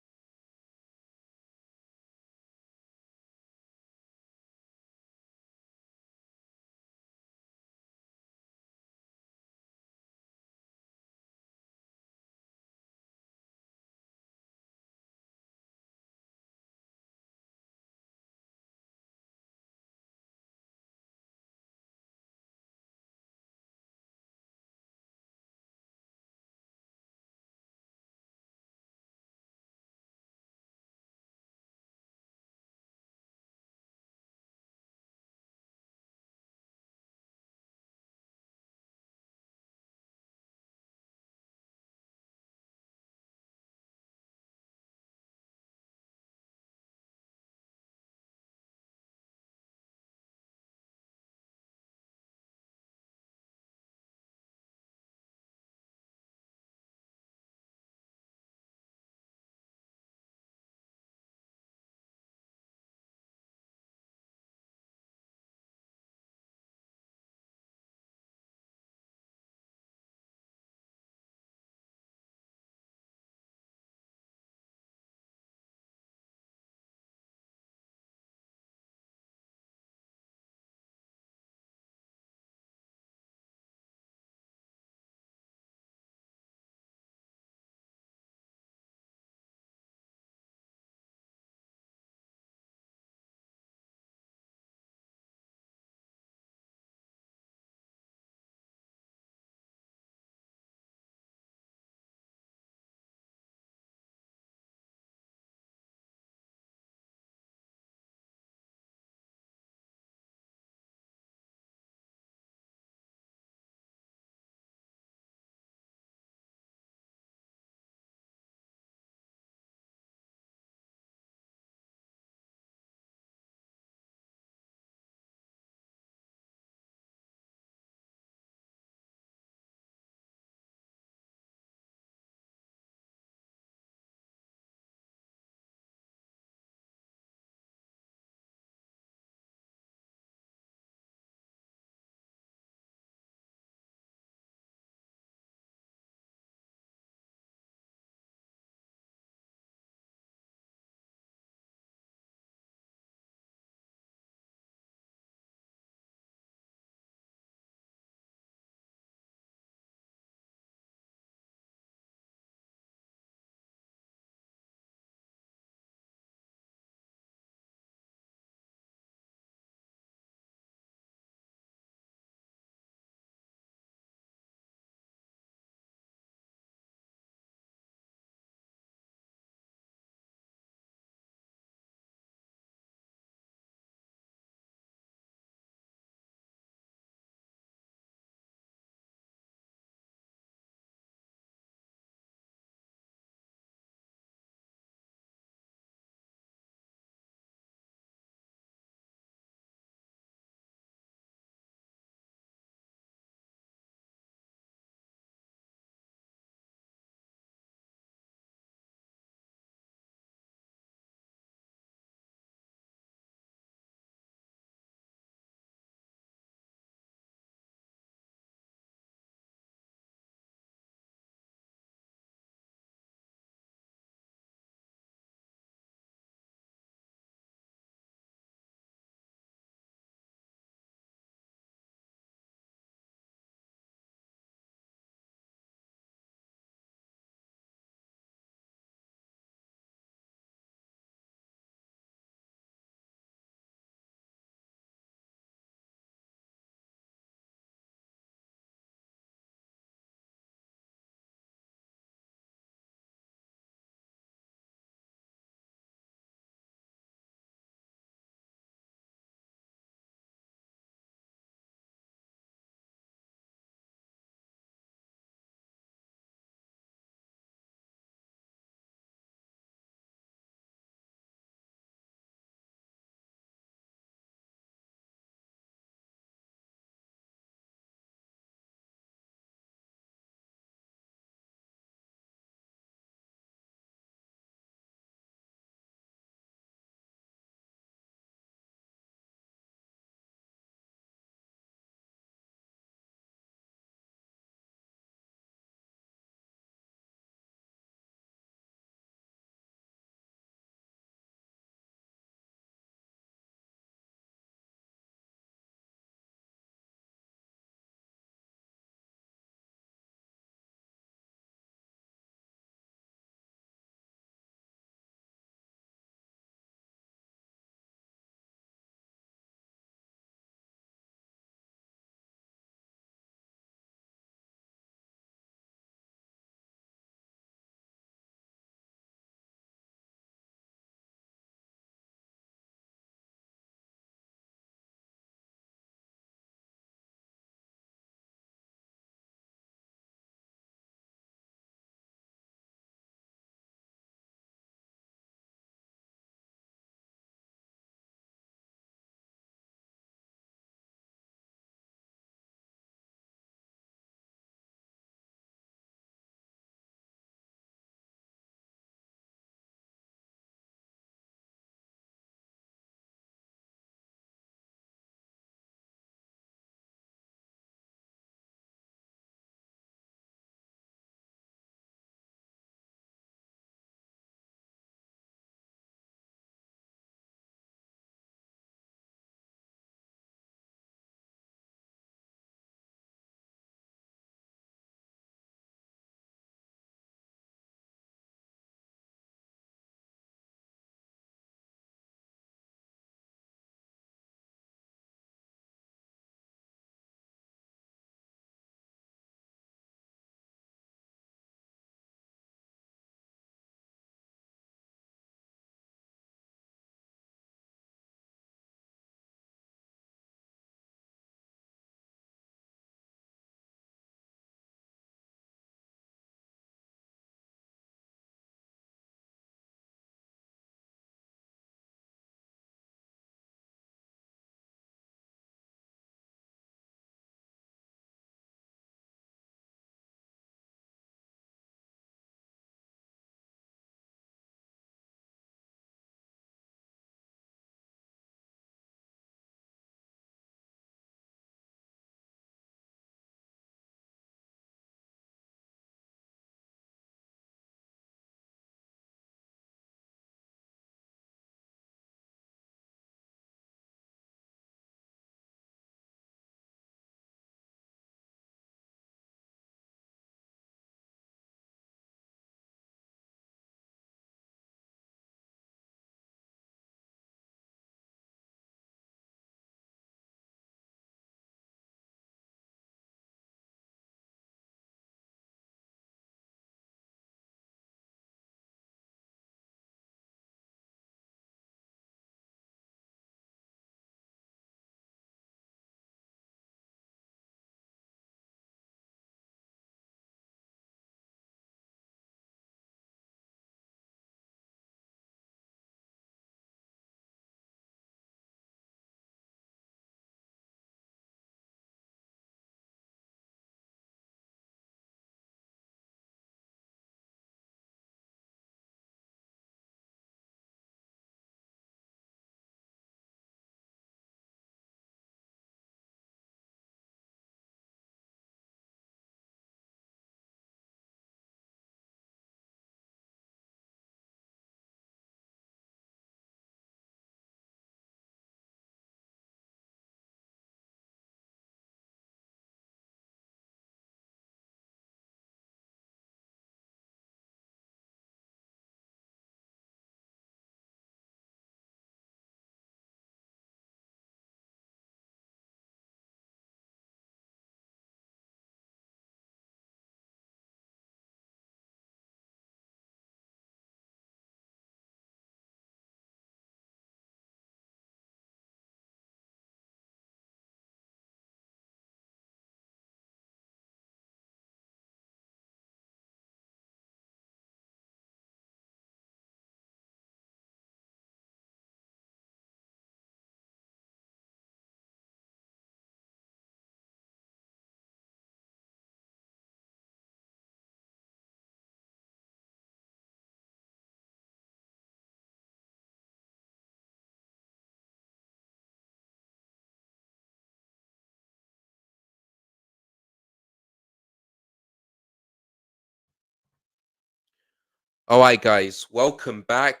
All right, guys, welcome back.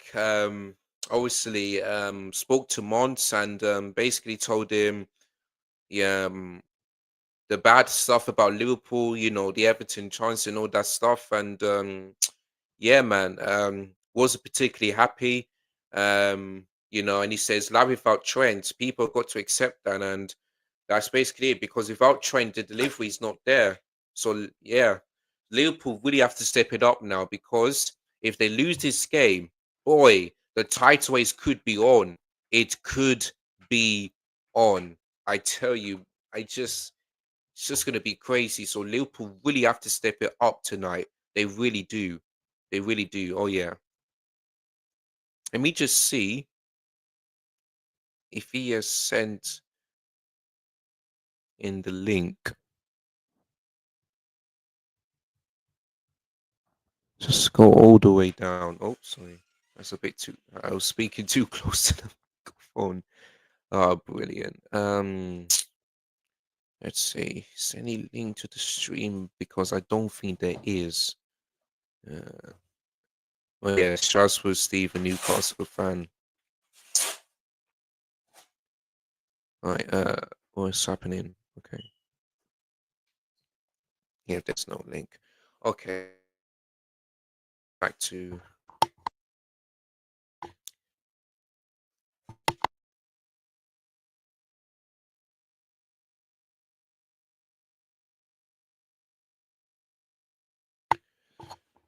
Obviously, spoke to Mons and basically told him, yeah, the bad stuff about Liverpool, the Everton chance and all that stuff. And yeah, man, wasn't particularly happy. And he says, life without trends, people got to accept that. And that's basically it because without Trent, the delivery is not there. So yeah, Liverpool really have to step it up now because if they lose this game, boy, the title race could be on. It could be on. I tell you, it's just gonna be crazy. So Liverpool really have to step it up tonight. They really do. They really do. Oh yeah. Let me just see if he has sent in the link. Just go all the way down. Oh, sorry. That's a bit too. I was speaking too close to the microphone. Oh, brilliant. Let's see. Is there any link to the stream? Because I don't think there is. Uh, well, yeah, Strasbourg Steve, a Newcastle fan. Right. What's happening? Okay. Yeah, there's no link. Okay. Back to.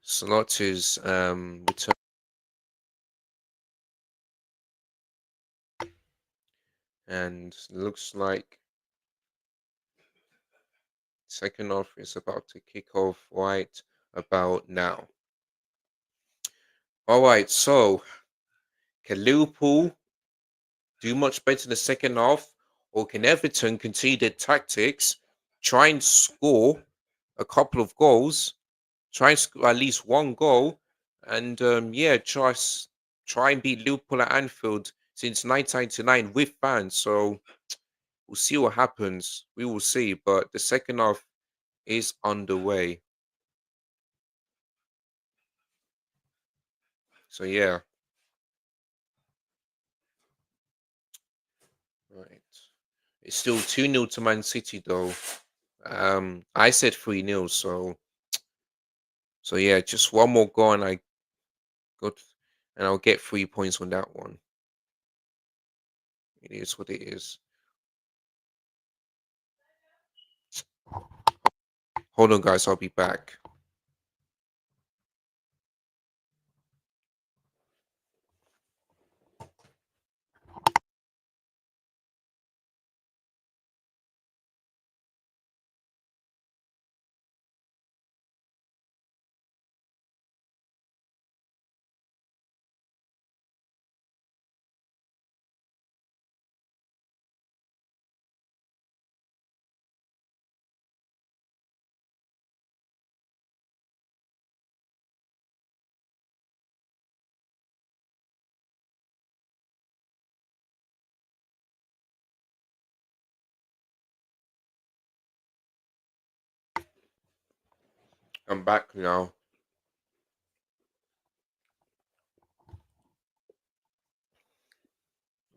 Slot is return, and looks like second half is about to kick off right about now. All right, so can Liverpool do much better in the second half, or can Everton continue their tactics, try and score a couple of goals, try and score at least one goal, and yeah, try and beat Liverpool at Anfield since 1999 with fans. So we'll see what happens. We will see, but the second half is underway. So yeah, right. It's still 2-0 to Man City though. I said 3-0, so yeah, just one more goal and I got and I'll get 3 points on that one. It is what it is. Hold on guys, I'll be back. I'm back now.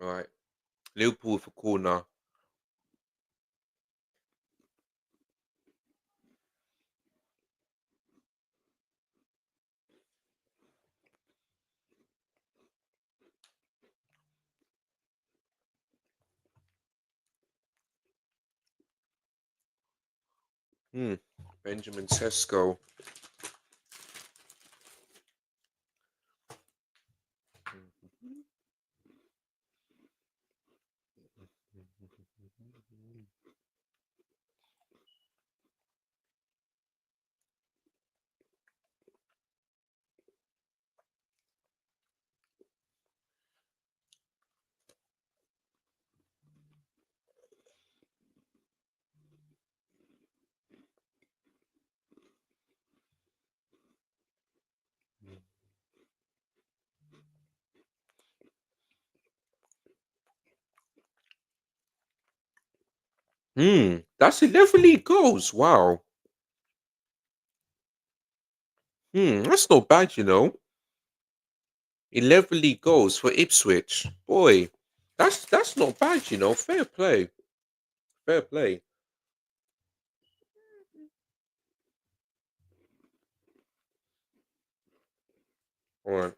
All right. Liverpool with a corner. Hmm. Benjamin Sesko. That's 11 league goals. Wow. That's not bad. 11 league goals for Ipswich. Boy, that's not bad, Fair play. Fair play. All right.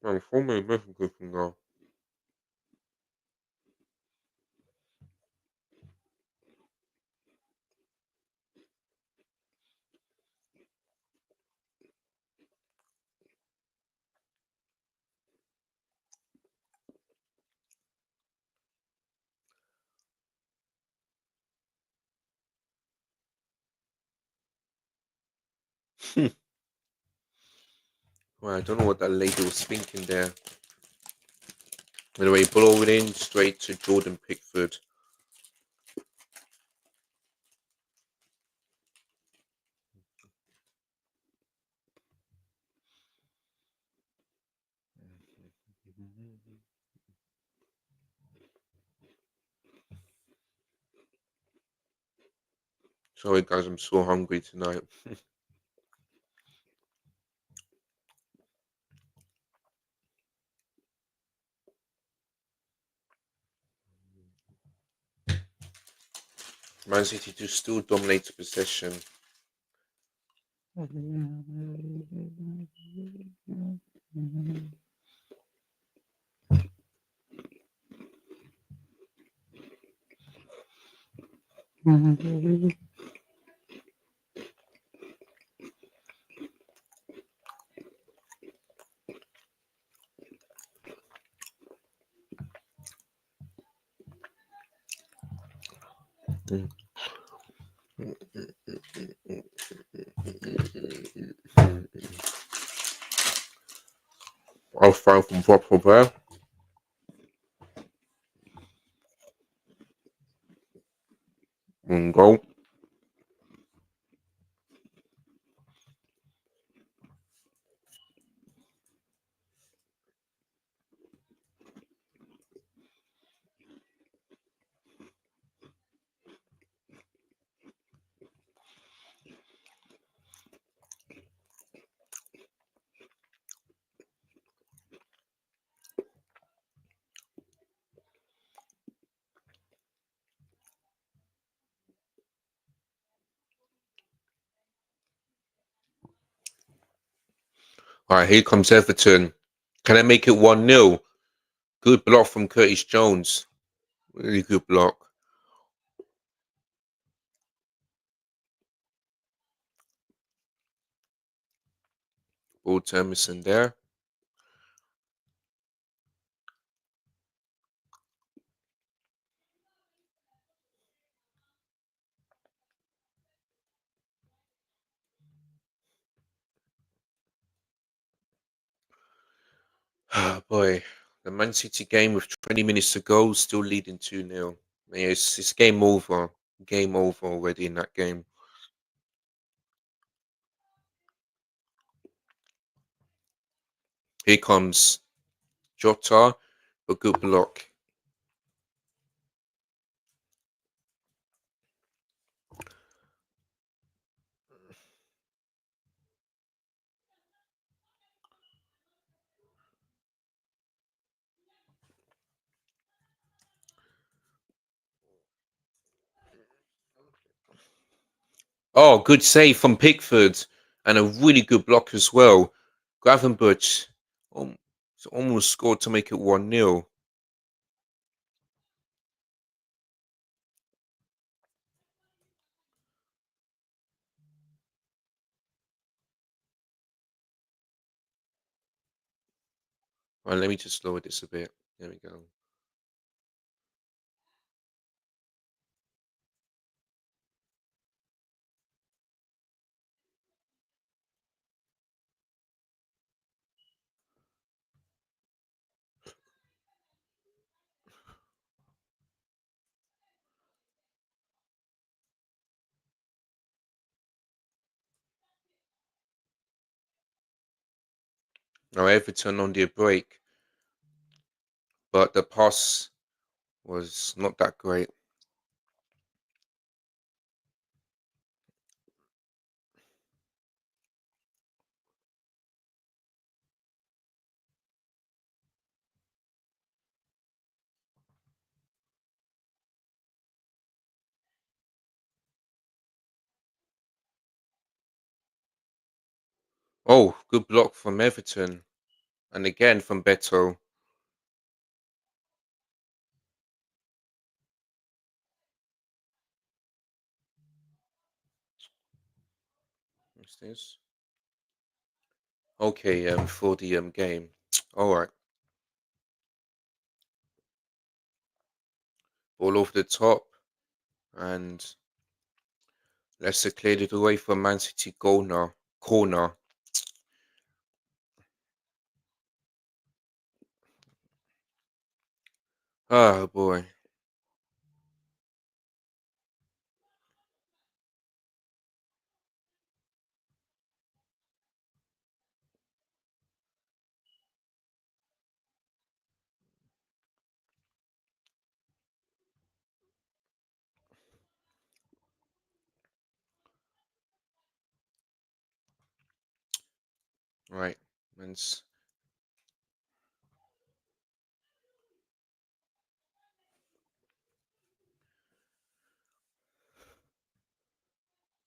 Man, former American cooking now. Well, I don't know what that lady was thinking there. Anyway, blow it in straight to Jordan Pickford. Sorry, guys, I'm so hungry tonight. Man City to still dominate the possession. I'll fire from proper there. And go. All right, here comes Everton. Can I make it 1-0? Good block from Curtis Jones. Really good block. Ball to Emerson there. Ah, boy. The Man City game with 20 minutes to go, still leading 2-0. Yeah, it's game over. Game over already in that game. Here comes Jota. A good block. Oh, good save from Pickford. And a really good block as well. Gravenberch almost scored to make it 1-0. Right, let me just lower this a bit. There we go. Now Everton on their break, but the pass was not that great. Oh, good block from Everton. And again from Beto. What's this? Okay, for the game. All right. Ball off the top, and Leicester cleared it away from Man City goal now. Corner. Oh boy. Right. Man's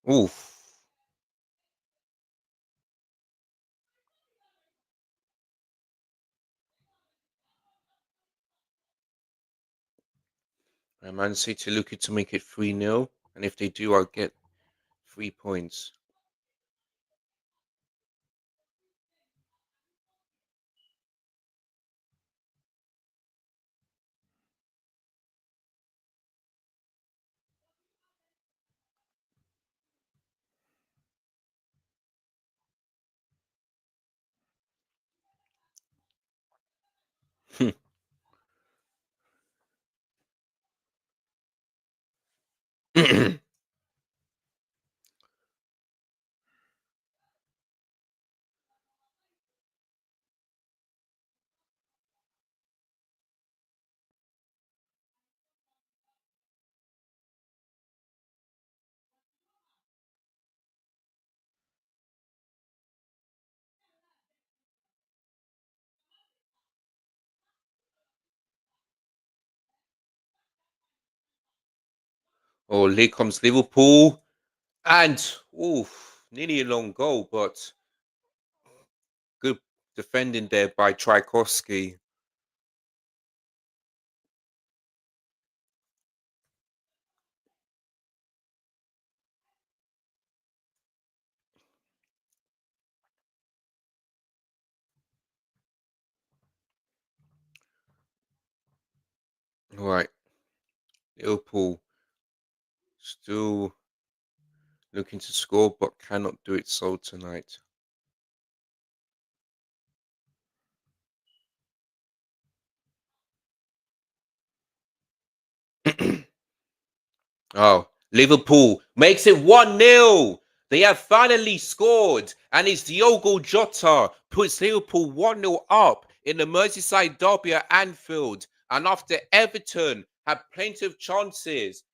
oof. And Man City looking to make it 3-0. And if they do, I'll get 3 points. Oh, here comes Liverpool. And oof, nearly a long goal, but good defending there by Tchaikovsky. Right. Liverpool still looking to score, but cannot do it so tonight. Oh, Liverpool makes it 1-0. They have finally scored, and it's Diogo Jota puts Liverpool 1-0 up in the Merseyside derby at Anfield. And after Everton had plenty of chances,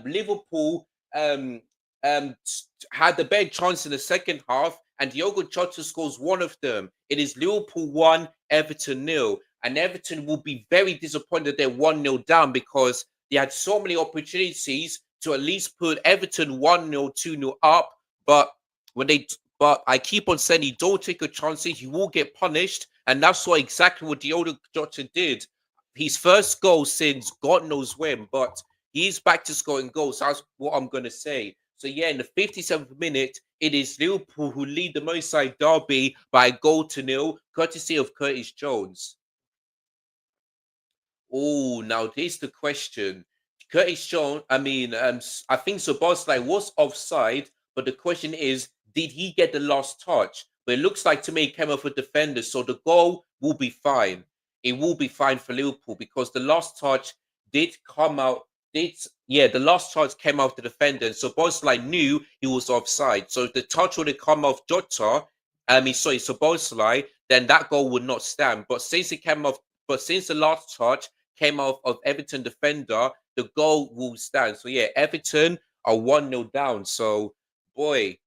Liverpool had the better chance in the second half, and Diogo Jota scores one of them. It is Liverpool 1, Everton nil. And Everton will be very disappointed they're 1-0 down because they had so many opportunities to at least put Everton 1-0, 2-0 up. But when they but I keep on saying you don't take a chance, you will get punished. And that's what exactly what Diogo Jota did. His first goal since God knows when, but he's back to scoring goals. That's what I'm gonna say. So yeah, in the 57th minute, it is Liverpool who lead the Merseyside derby by a goal to nil, courtesy of Curtis Jones. Oh, now here's the question. Curtis Jones, I think Szoboszlai was offside, but the question is, did he get the last touch? But it looks like to me it came off a defender, so the goal will be fine. It will be fine for Liverpool because the last touch did come out. The last touch came off the defender, and Szoboszlai knew he was offside. So if the touch would have come off Jota, Szoboszlai, then that goal would not stand. But since the last touch came off of Everton defender, the goal will stand. So yeah, Everton are 1-0 down. So boy,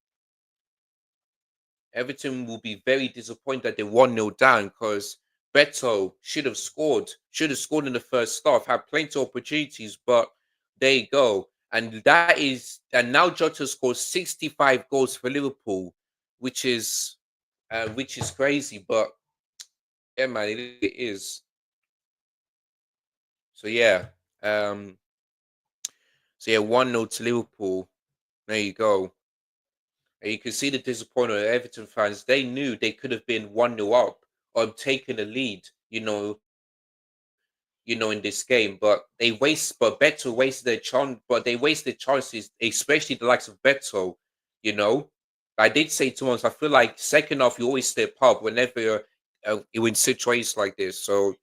Everton will be very disappointed that they're 1-0 down because Beto should have scored in the first half, had plenty of opportunities, but there you go. And now Jota scores 65 goals for Liverpool, which is which is crazy, but yeah, man, it is. So yeah, um, so yeah, 1-0 to Liverpool. There you go. And you can see the disappointment of Everton fans. They knew they could have been 1-0 up or taken a lead, in this game. But Beto wasted their chance, but they wasted chances, especially the likes of Beto, you know. I did say to once, I feel like second half you always step up whenever you're in situations like this. So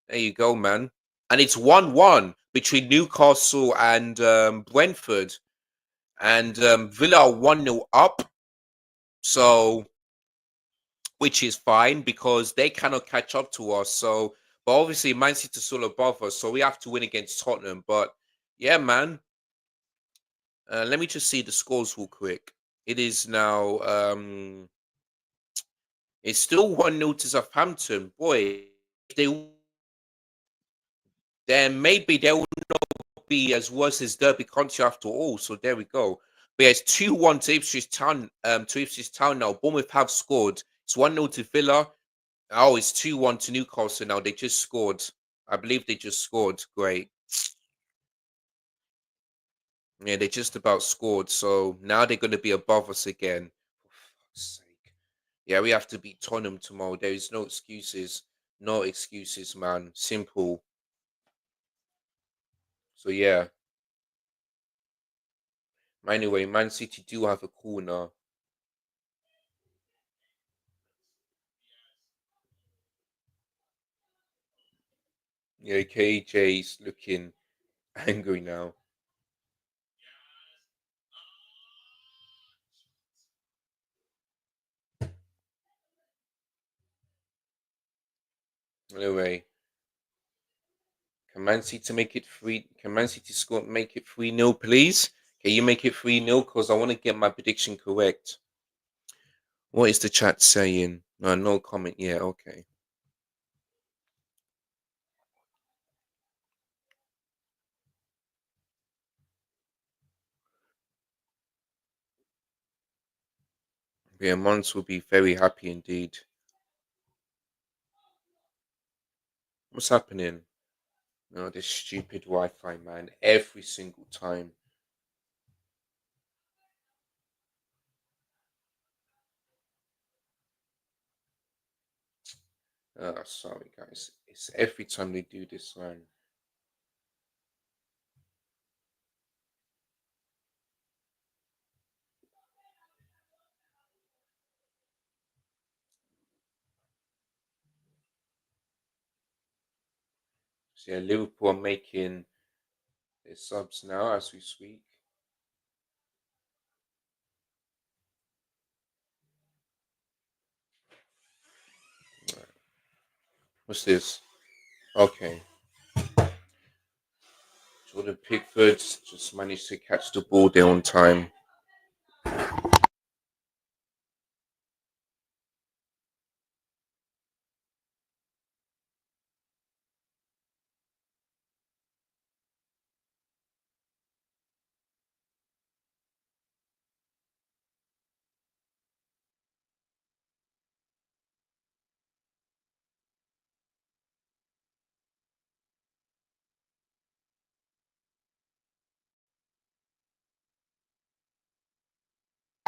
there you go, man. And it's 1-1 between Newcastle and Brentford. And Villa are 1-0 up. So which is fine because they cannot catch up to us. So, but obviously, Man City is still above us, so we have to win against Tottenham. But yeah, man, let me just see the scores real quick. It is now, it's still 1-0 to Southampton. Boy, if they then maybe they will not be as worse as Derby County after all. So there we go. But yeah, it's 2-1 to Ipswich Town. To Ipswich Town now. Bournemouth have scored. It's 1-0 to Villa. Oh, it's 2-1 to Newcastle now. They just scored. I believe they just scored. Great. Yeah, they just about scored. So now they're going to be above us again. For fuck's sake. Yeah, we have to beat Tottenham tomorrow. There is no excuses. No excuses, man. Simple. So yeah. Anyway, Man City do have a corner. Yeah, KJ's looking angry now. Anyway, can Man City make it three? Can Man City score make it 3-0, please? Can you make it 3-0? Because I want to get my prediction correct. What is the chat saying? No, no comment yet. Okay. Yeah, Mons will be very happy indeed. What's happening? No, this stupid Wi-Fi, man. Every single time. Sorry, guys. It's every time they do this, man. So yeah, Liverpool are making their subs now as we speak. Right. What's this? Okay. Jordan Pickford just managed to catch the ball there on time.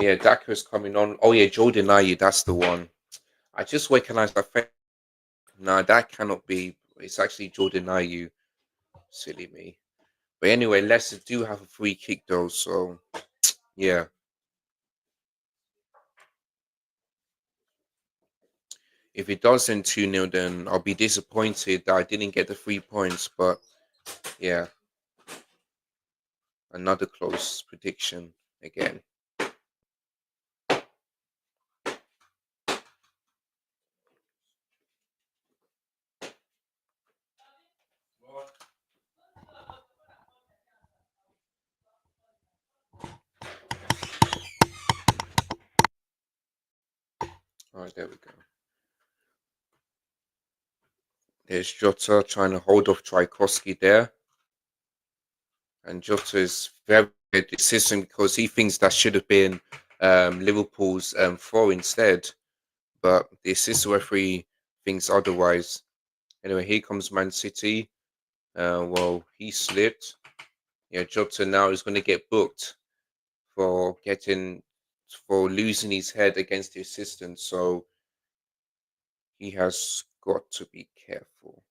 Yeah, Daka's coming on. Oh yeah, Jordan Ayew, that's the one. I just recognized that face. No, that cannot be. It's actually Jordan Ayew. Silly me. But anyway, Leicester do have a free kick though, so yeah. If it doesn't 2-0, then I'll be disappointed that I didn't get the 3 points. But yeah, another close prediction again. All right, there we go. There's Jota trying to hold off Tchaikovsky there. And Jota is very insistent because he thinks that should have been Liverpool's throw instead. But the assistant referee thinks otherwise. Anyway, here comes Man City. Well, he slipped. Yeah, Jota now is going to get booked for losing his head against the assistant. So he has got to be careful.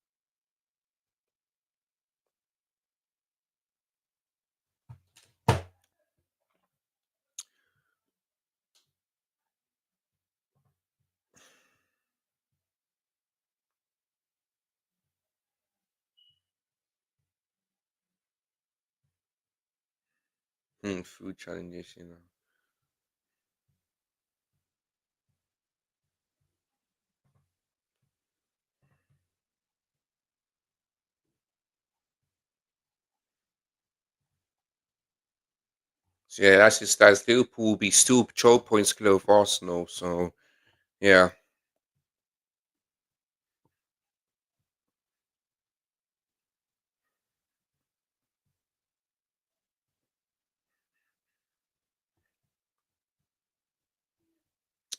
Food challenges. So yeah, that's just that Liverpool will be still 12 points clear of Arsenal. So yeah,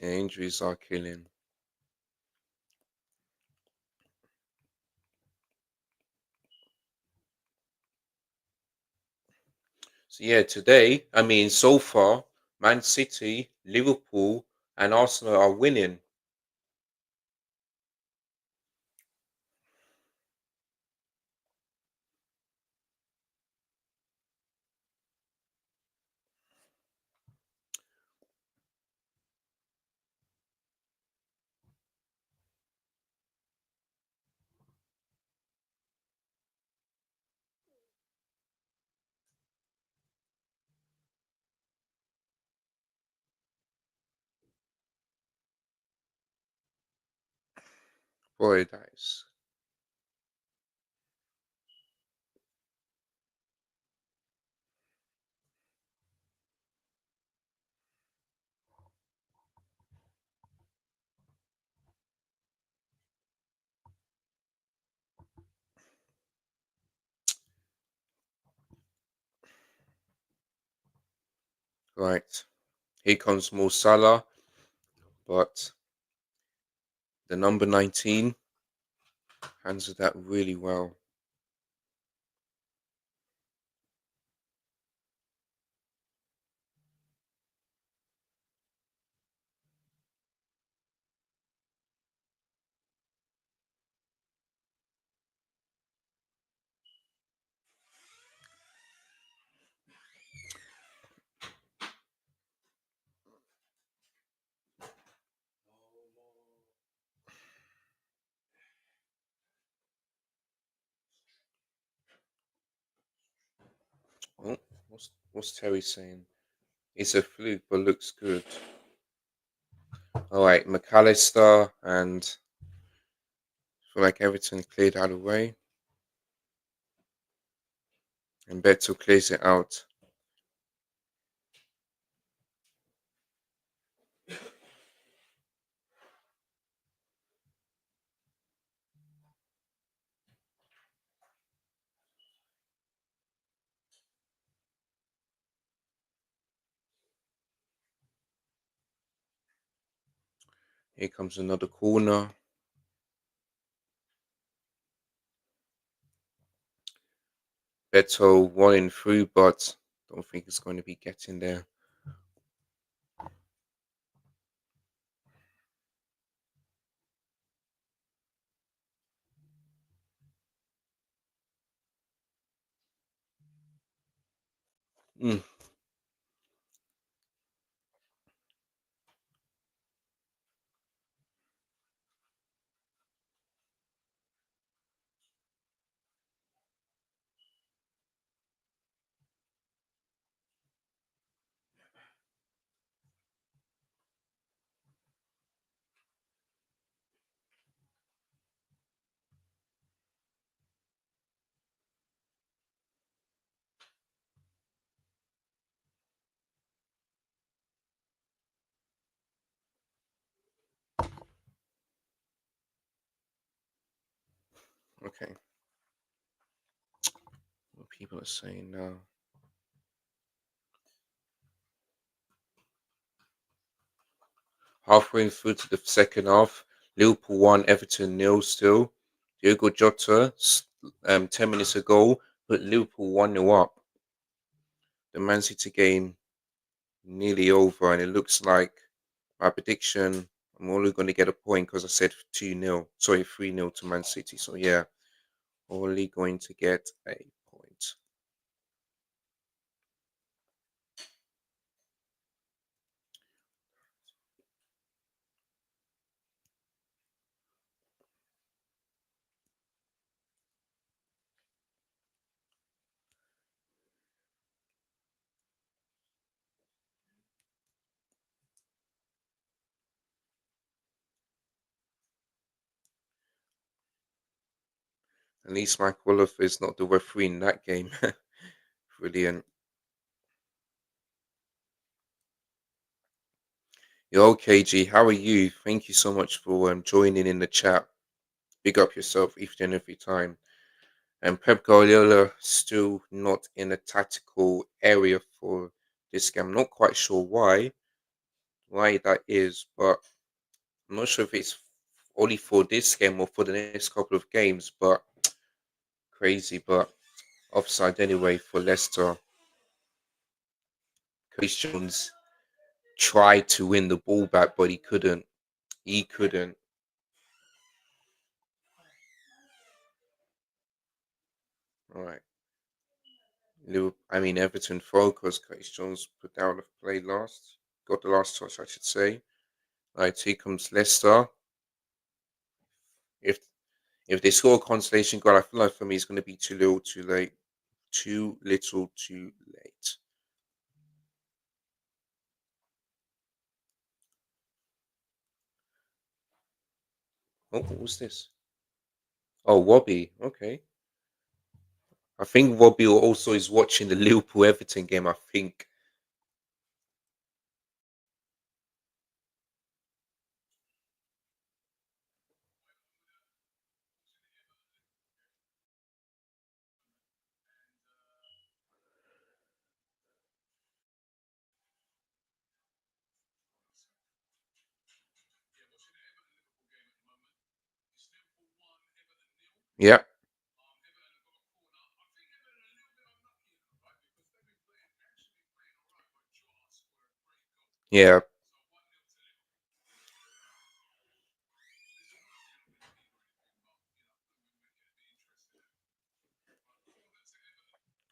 yeah, injuries are killing. So yeah, today, I mean, so far, Man City, Liverpool, and Arsenal are winning. Boy, that is right. Here comes Mo Salah, but the number 19 handles that really well. Oh, what's Terry saying? It's a fluke, but looks good. All right, McAllister and feel like Everton cleared out of the way, and Beto clears it out. Here comes another corner. Beto 1 in 3, but don't think it's going to be getting there. Mm. Okay. What people are saying now. Halfway through to the second half, Liverpool 1, Everton nil still. Diogo Jota, 10 minutes ago, put Liverpool 1-0 up. The Man City game nearly over, and it looks like my prediction, I'm only going to get a point because I said 2-0. Sorry, 3-0 to Man City. So, yeah, only going to get a point. At least Mike Willoff is not the referee in that game. Brilliant. Yo, KG, how are you? Thank you so much for joining in the chat. Big up yourself each and every time. And Pep Guardiola still not in a tactical area for this game. I'm not quite sure why that is, but I'm not sure if it's only for this game or for the next couple of games. But crazy, but offside anyway for Leicester. Chris Jones tried to win the ball back, but he couldn't. He couldn't. All right. Everton focus. Curtis Jones put down the play last. Got the last touch, I should say. Right, here comes Leicester. If if they score a consolation goal, I feel like for me it's going to be too little, too late. Too little, too late. Oh, what was this? Oh, Wobby. Okay. I think Wobby also is watching the Liverpool Everton game. I think. Yeah. Yeah.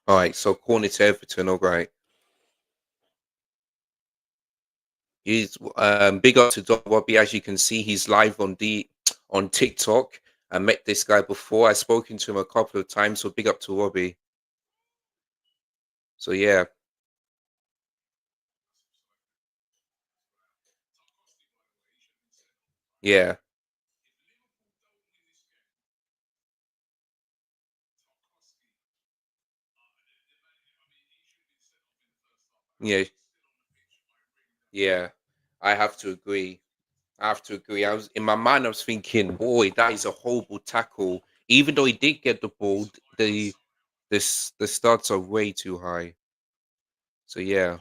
All right. So corner to Everton. All right. He's big up to Don Bobby. As you can see, he's live on TikTok. I met this guy before. I've spoken to him a couple of times. So big up to Robbie. So yeah, yeah, yeah, yeah. I have to agree. I have to agree. I was in my mind. I was thinking, boy, that is a horrible tackle. Even though he did get the ball, the stats are way too high. So yeah,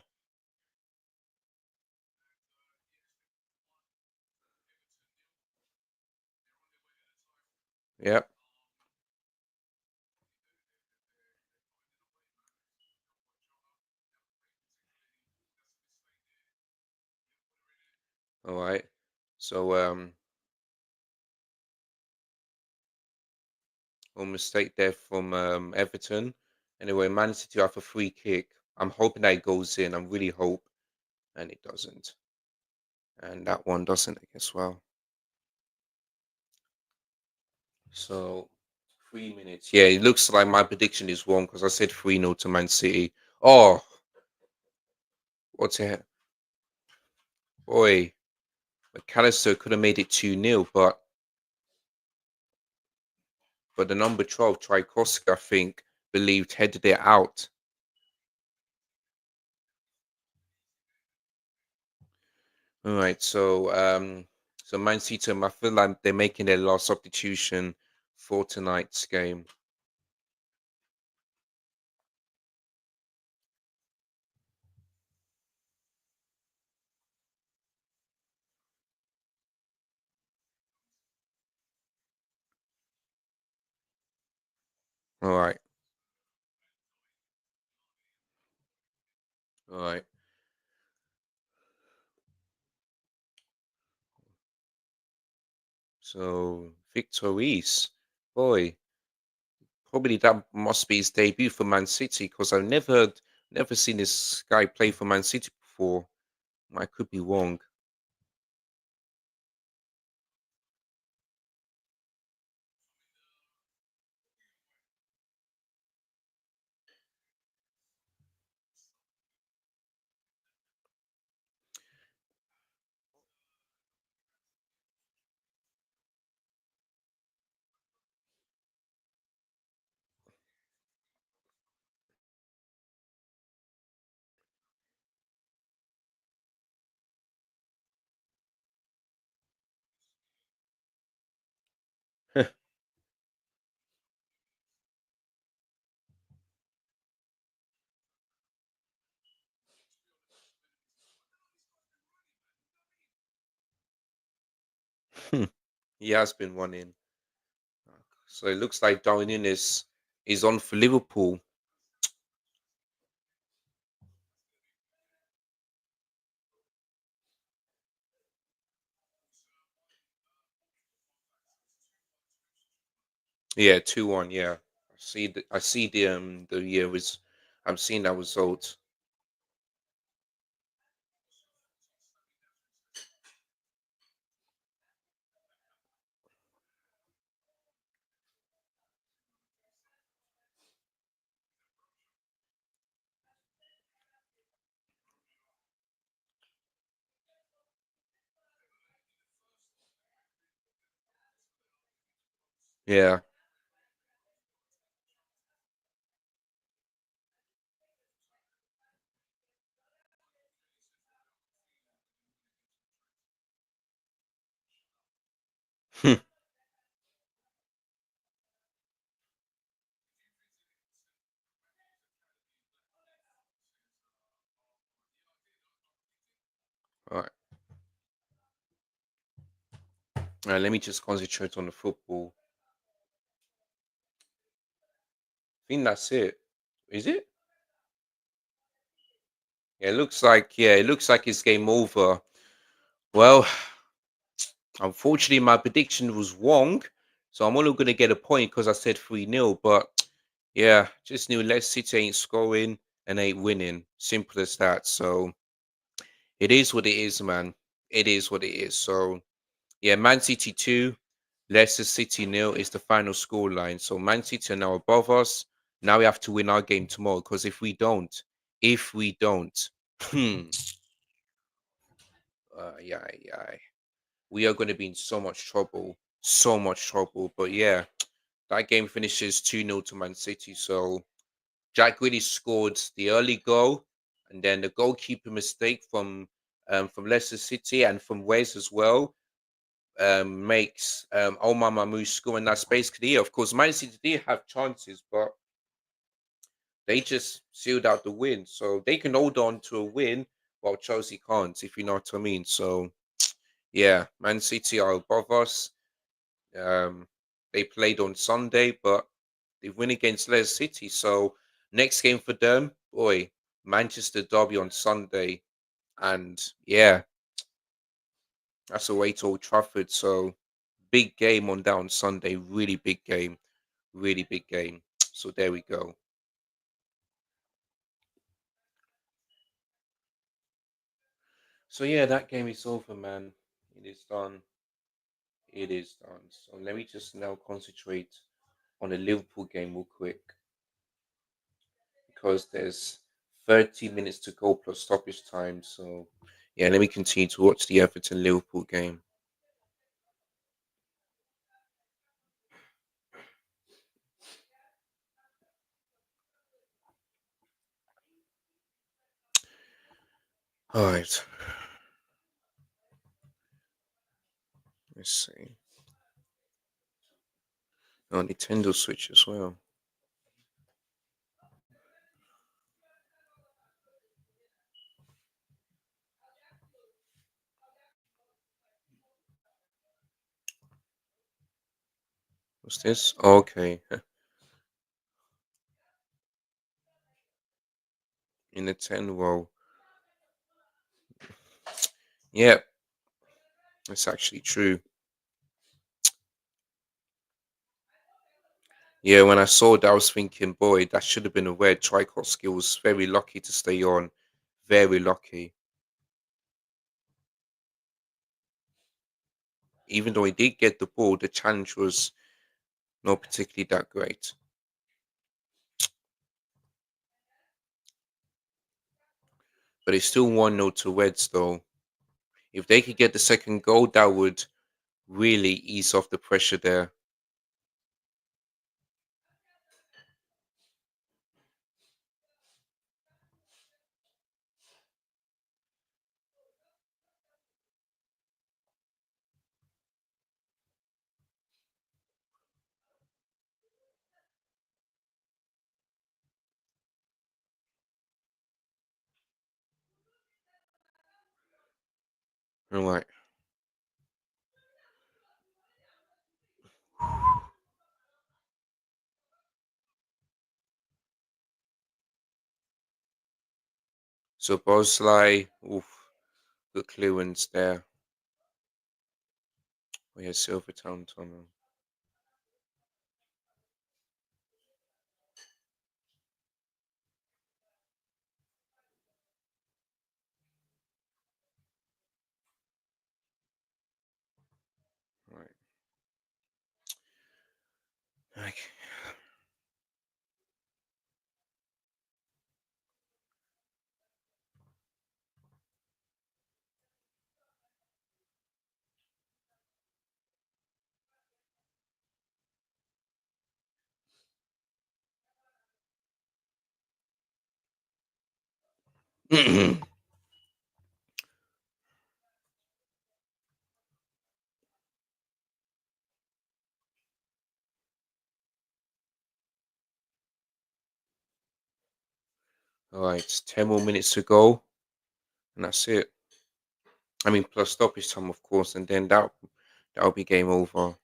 yeah. All right. So a mistake there from Everton. Anyway, Man City have a free kick. I'm hoping that it goes in. I really hope, and it doesn't. And that one doesn't, I guess. Well, so 3 minutes. Yeah, it looks like my prediction is wrong because I said 3-0 to Man City. Oh, what's it? Boy, McAllister could have made it 2-0, but the number 12, Tchaikovsky, I think, believed headed it out. All right, so Man City, I feel like they're making their last substitution for tonight's game. All right, all right. So Victor Reese, boy, probably that must be his debut for Man City because I've never seen this guy play for Man City before. I could be wrong. He has been one in. So it looks like Darwin is on for Liverpool. Yeah, 2-1. Yeah, I see the year was. I'm seeing that result. Yeah. All right. Let me just concentrate on the football. I think that's it. Is it? Yeah, it looks like it's game over. Well, unfortunately, my prediction was wrong, so I'm only going to get a point because I said 3-0. But yeah, just knew Leicester City ain't scoring and ain't winning. Simple as that. So it is what it is, man. It is what it is. So yeah, Man City 2, Leicester City nil is the final scoreline. So Man City are now above us. Now we have to win our game tomorrow because if we don't, yeah, yeah, we are going to be in so much trouble. But yeah, that game finishes 2-0 to Man City. So Jack really scored the early goal, and then the goalkeeper mistake from Leicester City and from Wales as well makes Omar Mamou score in that space. Clear, of course, Man City did have chances, but they just sealed out the win. So they can hold on to a win, while Chelsea can't, if you know what I mean. So yeah, Man City are above us. Um, they played on Sunday, but they win against Leicester City. So next game for them, boy, Manchester Derby on Sunday, and yeah, that's away to Old Trafford. So big game on that on Sunday. Really big game. Really big game. So there we go. So yeah, that game is over, man. It is done. It is done. So let me just now concentrate on the Liverpool game real quick because there's 30 minutes to go plus stoppage time. So yeah, let me continue to watch the Everton Liverpool game. All right, let's see. Oh, Nintendo Switch as well. What's this? Okay. In the 10 well, yeah, that's actually true. Yeah, when I saw that, I was thinking, boy, that should have been a red. Tchaikovsky was very lucky to stay on. Very lucky. Even though he did get the ball, the challenge was not particularly that great. But it's still 1-0 to Reds, though. If they could get the second goal, that would really ease off the pressure there. All right. So Bosley, oof, good clearance there. Oh, yeah, Silvertown tunnel. Right. Okay. All right, 10 more minutes to go, and that's it. I mean, plus stoppage time, of course, and then that'll be game over.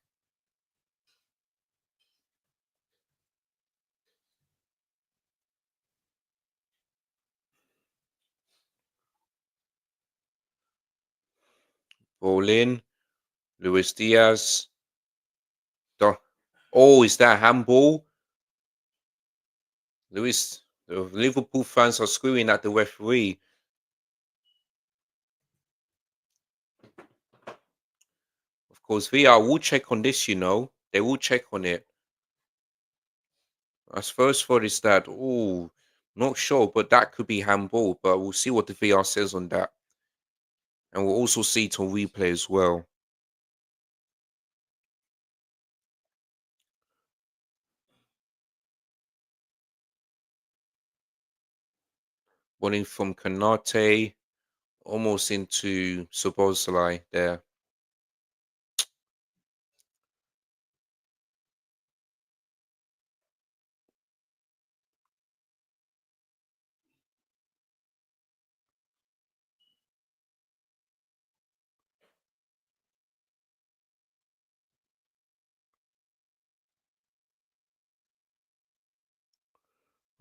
Ball in, Luis Diaz. Oh, is that handball? Luis, the Liverpool fans are screaming at the referee. Of course, VR will check on this, They will check on it. As first thought is that, oh, not sure, but that could be handball. But we'll see what the VR says on that. And we'll also see it on replay as well. Running from Kanate almost into Sobozlai there.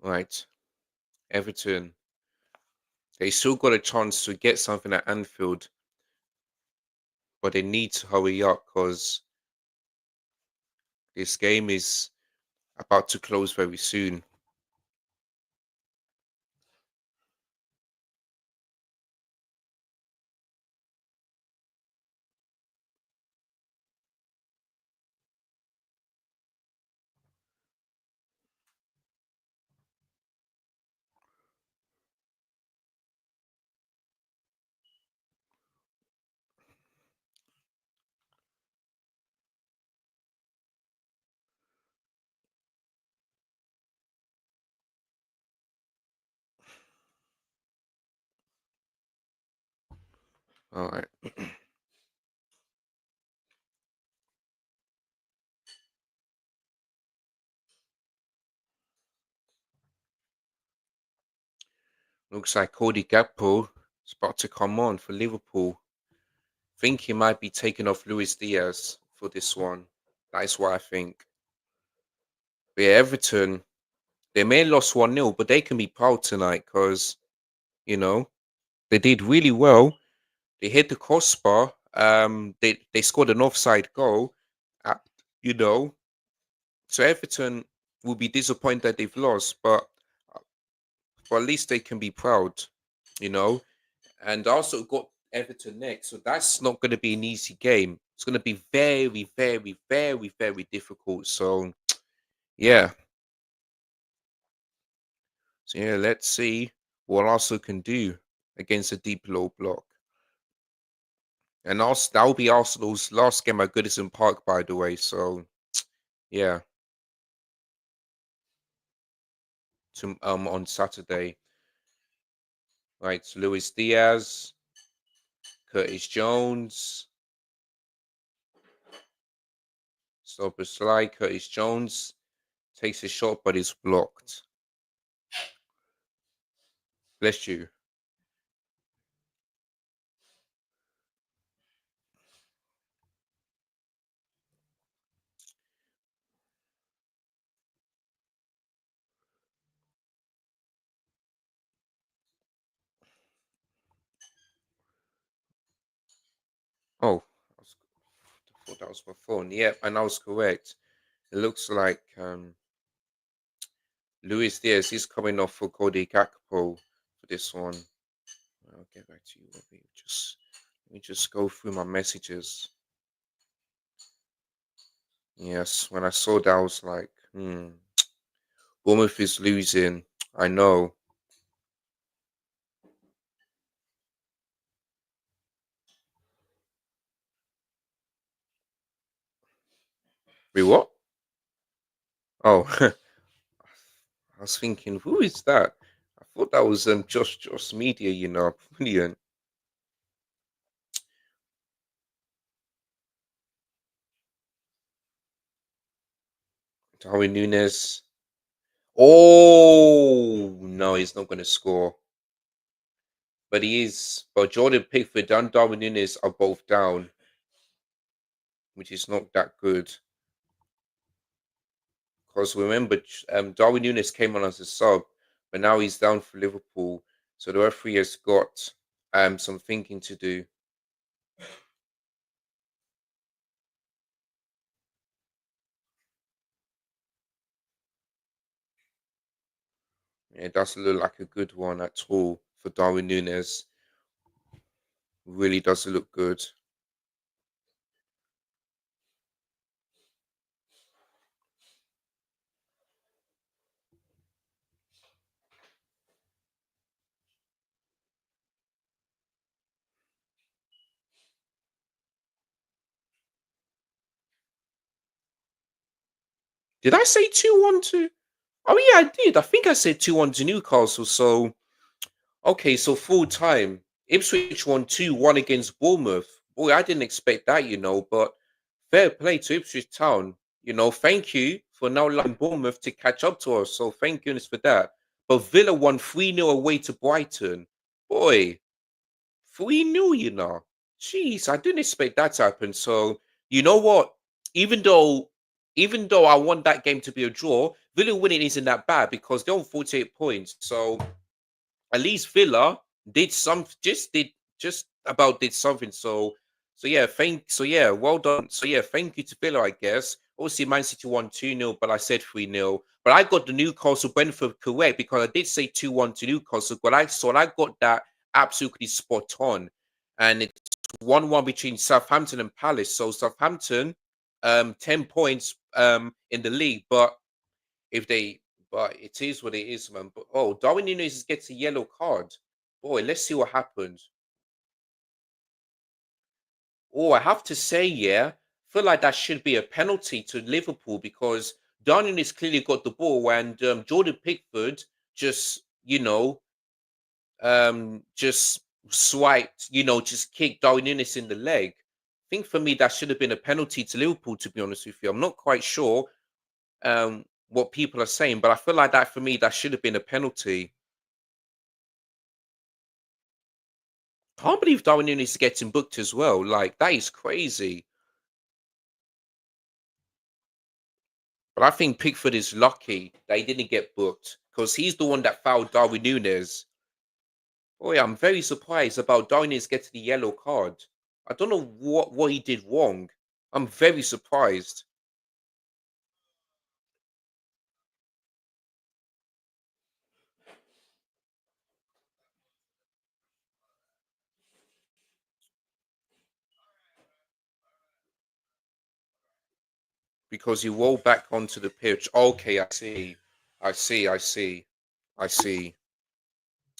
Right. Everton. They still got a chance to get something at Anfield, but they need to hurry up because this game is about to close very soon. All right. Looks like Cody Gakpo is about to come on for Liverpool. Think he might be taking off Luis Diaz for this one. That is what I think. But yeah, Everton, they may have lost 1-0, but they can be proud tonight because, you know, they did really well. They hit the crossbar. They scored an offside goal. Uh, you know, so Everton will be disappointed that they've lost, but at least they can be proud, you know. And also got Everton next, so that's not going to be an easy game. It's going to be very, very, very, very difficult. So yeah, so yeah, let's see what Arsenal can do against a deep low block. And also that'll be Arsenal's last game at Goodison Park, by the way. So yeah, on Saturday. Right, so Luis Diaz, Curtis Jones, stop a slide. Curtis Jones takes a shot, but is blocked. Bless you. Oh, I thought that was my phone. Yep, and I was correct. It looks like Luis Diaz is coming off for Cody Gakpo for this one. I'll get back to you. Let me just go through my messages. Yes, when I saw that, I was like, Bournemouth is losing. I know. Wait, what? Oh, I was thinking, who is that? I thought that was Josh Media, brilliant. Darwin Nunes. Oh no, he's not going to score. But he is. But Jordan Pickford and Darwin Nunes are both down, which is not that good. Because remember, Darwin Nunes came on as a sub, but now he's down for Liverpool. So the referee has got some thinking to do. Yeah, it doesn't look like a good one at all for Darwin Nunes. Really doesn't look good. Did I say 2-1 to? Oh yeah, I did. I think I said 2-1 to Newcastle. So okay, so full time. Ipswich won 2-1 against Bournemouth. Boy, I didn't expect that, but fair play to Ipswich Town. Thank you for now allowing Bournemouth to catch up to us. So thank goodness for that. But Villa won 3-0 away to Brighton. Boy, 3-0, Jeez, I didn't expect that to happen. So you know what? Even though even though I want that game to be a draw, Villa winning isn't that bad because they're on 48 points. So at least Villa did some just about did something. So yeah, well done. So yeah, thank you to Villa, I guess. Obviously, Man City won 2-0, but I said 3-0. But I got the Newcastle Brentford correct because I did say 2-1 to Newcastle, but I got that absolutely spot on. And it's 1-1 between Southampton and Palace. So Southampton, 10 points in the league, if they, but it is what it is, man. But oh, Darwin Nunes gets a yellow card. Boy, let's see what happens. Oh, I have to say, yeah, feel like that should be a penalty to Liverpool because Darwin Nunes clearly got the ball and Jordan Pickford just, just swiped, just kicked Darwin Nunes in the leg. I think for me that should have been a penalty to Liverpool. To be honest with you, I'm not quite sure what people are saying, but I feel like that for me that should have been a penalty. Can't believe Darwin Nunes is getting booked as well. Like that is crazy. But I think Pickford is lucky that he didn't get booked because he's the one that fouled Darwin Nunes. Boy, I'm very surprised about Darwin Nunes getting the yellow card. I don't know what he did wrong. I'm very surprised because he rolled back onto the pitch. Okay, I see. I see. I see. I see.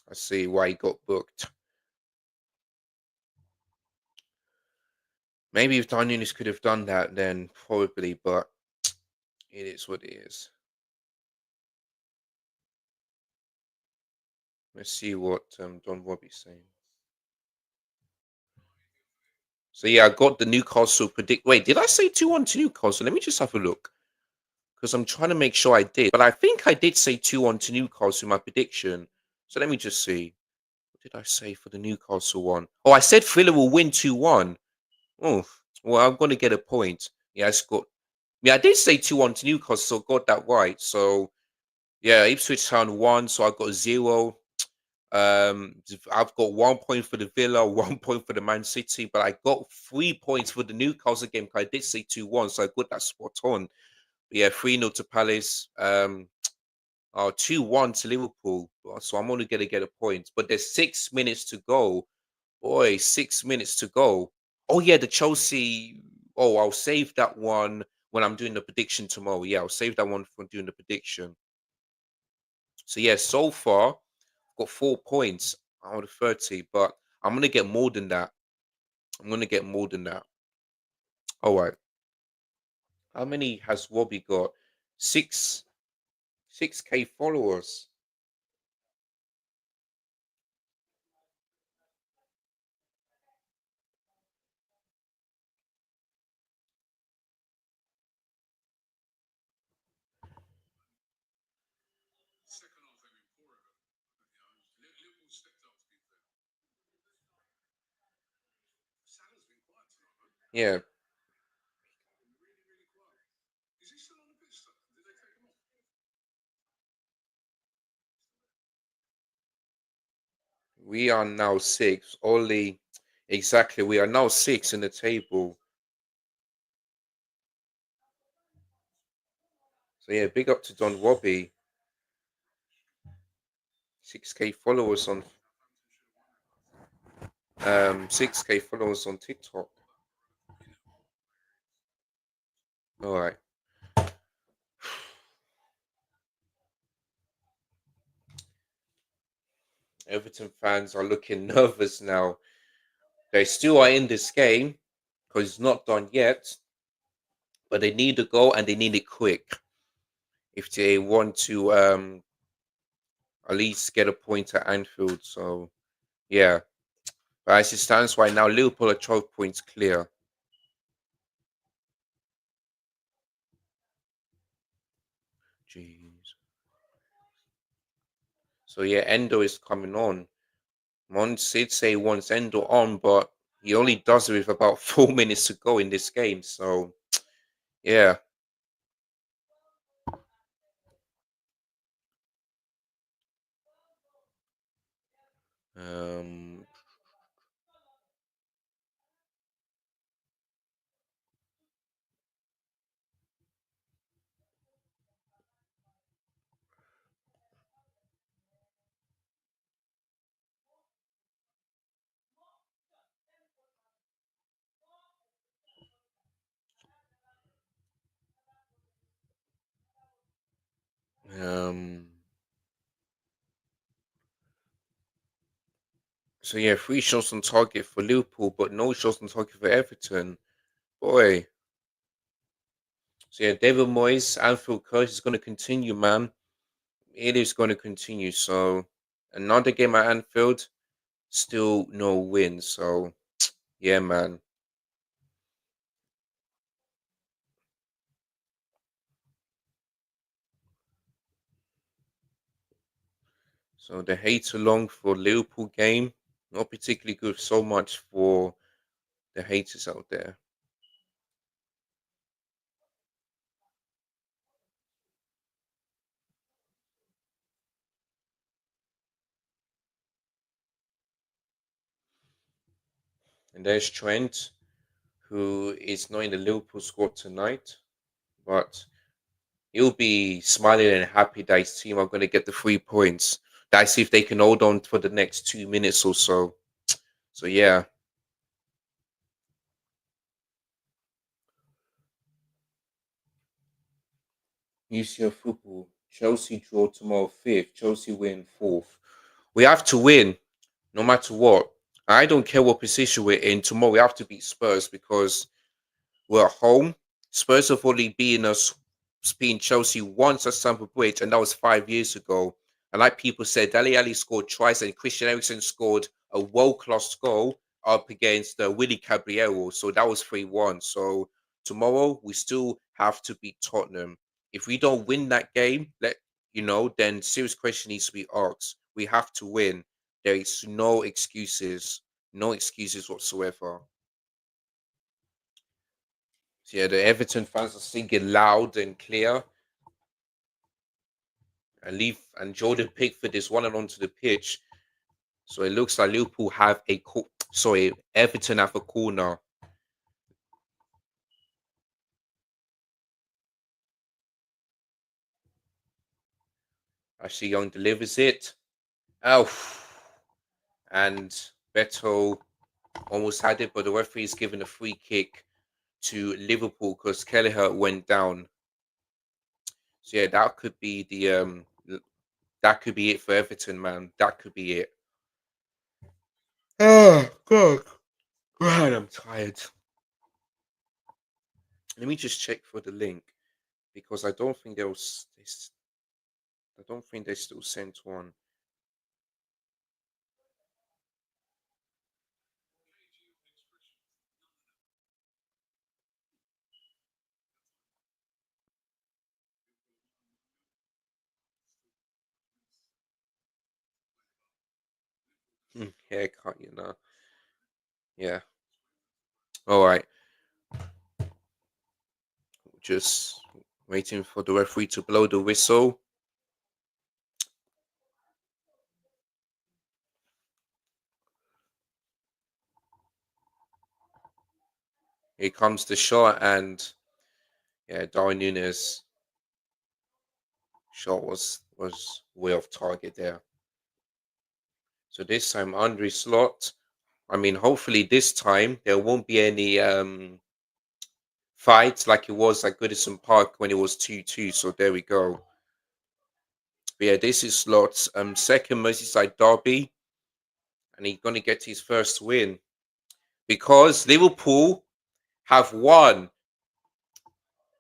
I see why he got booked. Maybe if Darwin Nunes could have done that, then probably, but it is what it is. Let's see what Don Robbie's saying. So yeah, I got the Newcastle predict. Wait, did I say 2-1 to Newcastle? Let me just have a look because I'm trying to make sure I did. But I think I did say 2-1 to Newcastle in my prediction. So let me just see. What did I say for the Newcastle one? Oh, I said Villa will win 2-1. Oh, well, I'm going to get a point. Yeah, I scored. Yeah, I did say 2-1 to Newcastle, so got that right. So yeah, Ipswich Town won, so I got 0. I've got 1 point for the Villa, 1 point for the Man City, but I got 3 points for the Newcastle game because I did say 2-1, so I got that spot on. But yeah, 3-0 to Palace, 2-1 to Liverpool. So I'm only gonna get a point. But there's 6 minutes to go. Boy, 6 minutes to go. Oh yeah, the Chelsea. Oh, I'll save that one when I'm doing the prediction tomorrow. Yeah, I'll save that one for doing the prediction. So yeah, so far got 4 points out of 30, but I'm gonna get more than that. I'm gonna get more than that. All right. How many has Robbie got? Six 6K followers. Yeah, we are now six. Only exactly. We are now six in the table. So yeah, big up to Don Robbie. 6K followers on 6K followers on TikTok. All right. Everton fans are looking nervous now. They still are in this game because it's not done yet, but they need to go and they need it quick if they want to at least get a point at Anfield. So yeah. But as it stands right now, Liverpool are 12 points clear. Jeez. So yeah, Endo is coming on. Mons did say he wants Endo on, but he only does it with about 4 minutes to go in this game. So yeah. Um, um, so yeah, 3 shots on target for Liverpool, but no shots on target for Everton. Boy. So yeah, David Moyes, Anfield curse is going to continue, man. It is going to continue. So another game at Anfield, still no win. So yeah, man. So the hate along for Liverpool game. Not particularly good. So much for the haters out there. And there's Trent, who is not in the Liverpool squad tonight, but he'll be smiling and happy that his team are going to get the 3 points. That's if they can hold on for the next 2 minutes or so. So yeah, UCL football. Chelsea draw tomorrow fifth. Chelsea win fourth. We have to win no matter what. I don't care what position we're in. Tomorrow we have to beat Spurs because we're at home. Spurs have only beaten Chelsea once at Stamford Bridge, and that was 5 years ago. And like people said, Dele Alli scored twice, and Christian Eriksen scored a world class goal up against Willie Caballero. So that was 3-1. So tomorrow we still have to beat Tottenham. If we don't win that game, then serious question needs to be asked. We have to win. There is no excuses whatsoever. So yeah, the Everton fans are singing loud and clear. And Jordan Pickford is running onto the pitch. So it looks like Liverpool have Everton have a corner. Ashley Young delivers it. Oh, and Beto almost had it, but the referee is giving a free kick to Liverpool because Kelleher went down. So yeah, that could be it for Everton, man. That could be it. Oh God, God, I'm tired. Let me just check for the link because I don't think they still sent one. Haircut, you know. Yeah. All right. Just waiting for the referee to blow the whistle. Here comes the shot, and yeah, Darwin Nunes' shot was way off target there. So this time Andre Slot. I mean, hopefully this time there won't be any fights like it was at Goodison Park when it was 2-2. So there we go. But yeah, this is Slot's second Merseyside derby, and he's gonna get his first win because Liverpool have won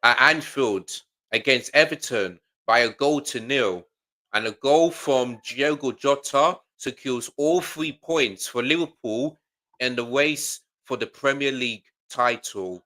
at Anfield against Everton by a goal to nil, and a goal from Diogo Jota secures all 3 points for Liverpool in the race for the Premier League title.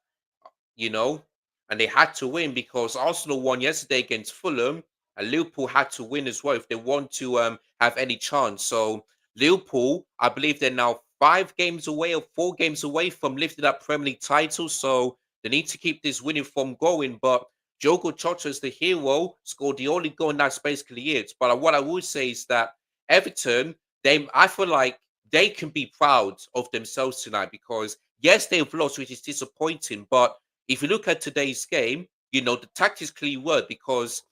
you know, and they had to win because Arsenal won yesterday against Fulham, and Liverpool had to win as well if they want to have any chance. So Liverpool, I believe they're now 5 games away or 4 games away from lifting that Premier League title. So they need to keep this winning form going. But Diogo Jota is the hero, scored the only goal in that's basically it. But what I would say is that Everton, I feel like they can be proud of themselves tonight because yes, they've lost, which is disappointing, but if you look at today's game, the tactics clearly worked because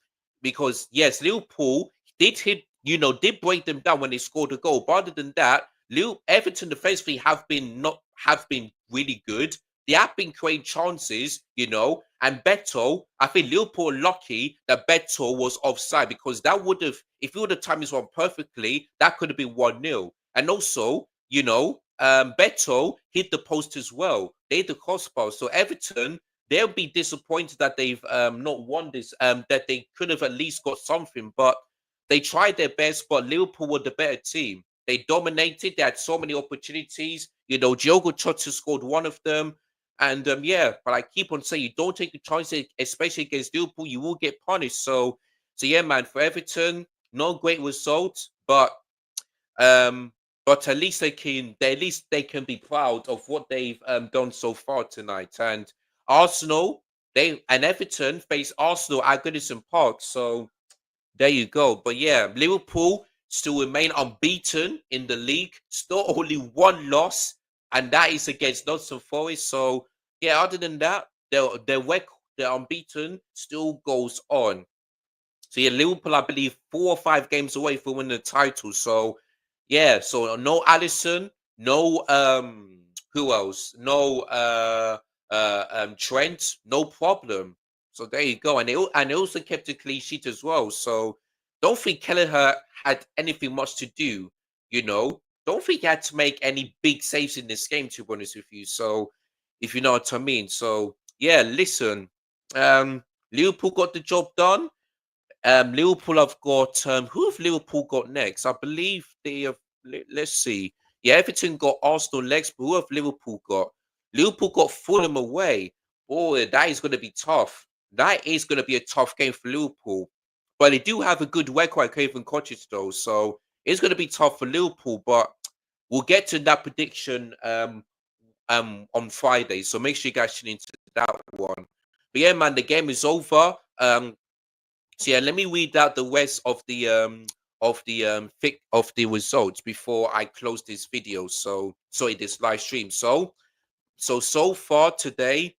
yes, Liverpool did break them down when they scored a goal. But other than that, Everton defensively have been really good. They have been creating chances, and Beto, I think Liverpool are lucky that Beto was offside because that would have, if he would have timed this one perfectly, that could have been 1-0. And also, Beto hit the post as well. They hit the crossbar. So Everton, they'll be disappointed that they've not won this, that they could have at least got something. But they tried their best, but Liverpool were the better team. They dominated. They had so many opportunities. Diogo Jota scored one of them. And yeah, but I keep on saying you don't take the chances, especially against Liverpool, you will get punished. So yeah, man, for Everton, no great result, but but at least they can be proud of what they've done so far tonight. And Arsenal, they and Everton face Arsenal at Goodison Park. So there you go. But yeah, Liverpool still remain unbeaten in the league. Still only one loss, and that is against Nottingham Forest. So yeah, other than that, their unbeaten still goes on. So yeah, Liverpool, I believe, 4 or 5 games away from winning the title. So yeah, so no Allison, no who else? No Trent, no problem. So there you go. And they also kept a clean sheet as well. So don't think Kelleher had anything much to do, you know. Don't think he had to make any big saves in this game, to be honest with you. So if you know what I mean. So yeah, listen. Liverpool got the job done. Liverpool have got who have Liverpool got next? I believe they have. Let's see. Yeah, Everton got Arsenal next, but who have Liverpool got? Liverpool got Fulham away. Boy, that is going to be tough. That is going to be a tough game for Liverpool. But they do have a good record at Craven Cottage, though, so it's going to be tough for Liverpool. But we'll get to that prediction on Friday. So make sure you guys tune into that one. But yeah, man, the game is over. So yeah, let me read out the rest of the results before I close this video. So sorry, this live stream. So far today,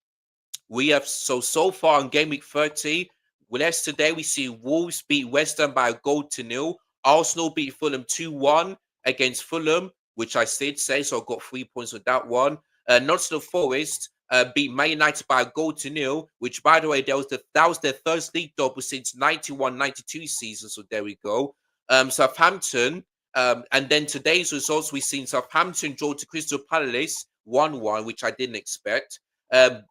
we have so far on game week 30. With us today, we see Wolves beat West Ham by a goal to nil. Arsenal beat Fulham 2-1 against Fulham, which I did say, so I got 3 points with that one. Nottingham Forest beat Man United by a goal to nil, which by the way, that was their first league double since 91-92 season. So there we go. Southampton, and then today's results, we've seen Southampton draw to Crystal Palace 1-1, which I didn't expect.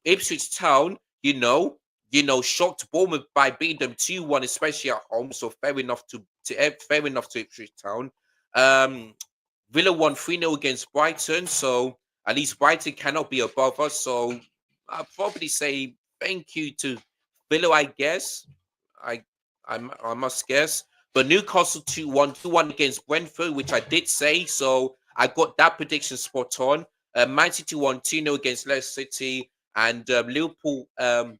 Ipswich Town, shocked Bournemouth by beating them 2-1, especially at home. So fair enough to Ipswich Town. Villa won 3-0 against Brighton, so at least Brighton cannot be above us. So I'll probably say thank you to Villa, I guess. I I must guess. But Newcastle 2-1 against Brentford, which I did say. So I got that prediction spot on. Man City won 2-0 against Leicester City. And Liverpool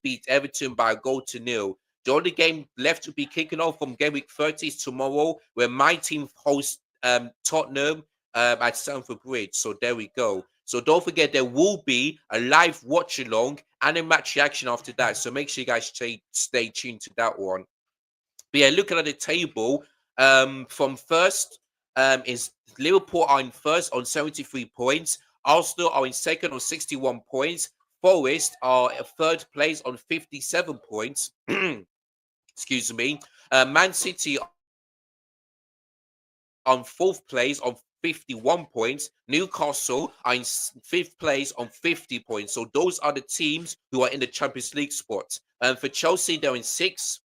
beat Everton by a goal to nil. The only game left to be kicking off from game week 30 is tomorrow, where my team hosts Tottenham at Stamford Bridge. So there we go. So don't forget, there will be a live watch along and a match reaction after that. So make sure you guys stay tuned to that one. But yeah, looking at the table, from first is Liverpool are in first on 73 points. Arsenal are in second on 61 points. Forest are at third place on 57 points. Excuse me. Man City on fourth place on 51 points. Newcastle are in fifth place on 50 points. So those are the teams who are in the Champions League spots. For Chelsea, they're in sixth,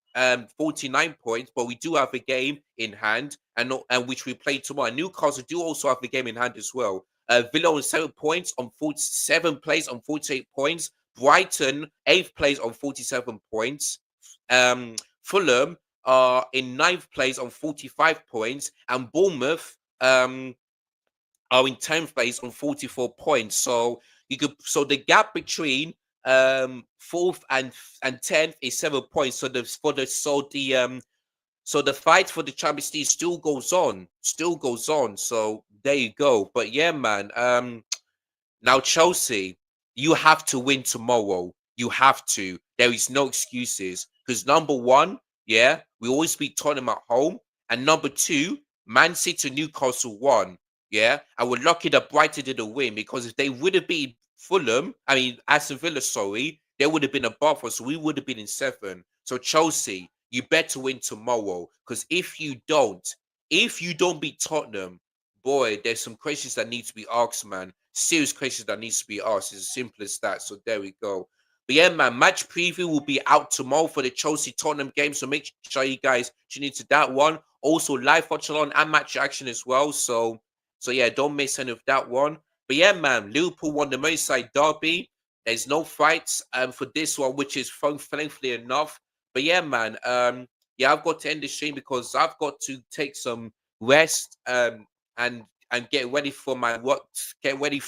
49 points, but we do have a game in hand, and which we play tomorrow. Newcastle do also have a game in hand as well. Villa on 7 points on 47 place on 48 points. Brighton, eighth place on 47 points. Fulham are in ninth place on 45 points, and Bournemouth are in 10th place on 44 points. So the gap between fourth and 10th is 7 points. So the fight for the Champions League still goes on. So there you go. But yeah, man. Now, Chelsea, you have to win tomorrow. You have to. There is no excuses. Because number one, yeah, we always beat Tottenham at home. And number two, Man City Newcastle won. Yeah. And we're lucky that Brighton didn't win, because if they would have beat Aston Villa, sorry, they would have been above us. So we would have been in seven. So Chelsea, you better win tomorrow. Because if you don't beat Tottenham, boy, there's some questions that need to be asked, man. Serious questions that needs to be asked. It's as simple as that. So there we go. But yeah, man, match preview will be out tomorrow for the Chelsea Tottenham game. So make sure you guys tune into that one. Also, live Watchalong and match action as well. So yeah, don't miss any of that one. But yeah, man, Liverpool won the Merseyside derby. There's no fights for this one, which is thankfully enough. But yeah, man, yeah, I've got to end the stream because I've got to take some rest and and get ready for my work. Get ready,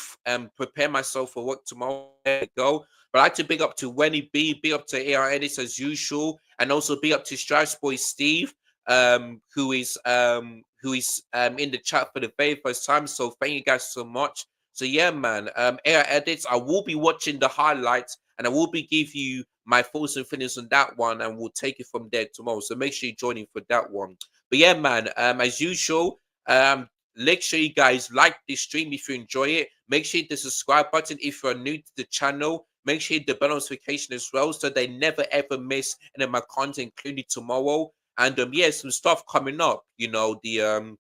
prepare myself for work tomorrow. There we go. But I like to big up to Wenny B, big up to AR Edits as usual, and also big up to Stripes Boy Steve, who is in the chat for the very first time. So thank you guys so much. So yeah, man, AR Edits. I will be watching the highlights, and I will be give you my thoughts and feelings on that one, and we'll take it from there tomorrow. So make sure you join in for that one. But yeah, man, as usual, make sure you guys like this stream if you enjoy it. Make sure you hit the subscribe button if you're new to the channel. Make sure you hit the bell notification as well so they never ever miss any of my content, including tomorrow. And yeah, some stuff coming up. You know, the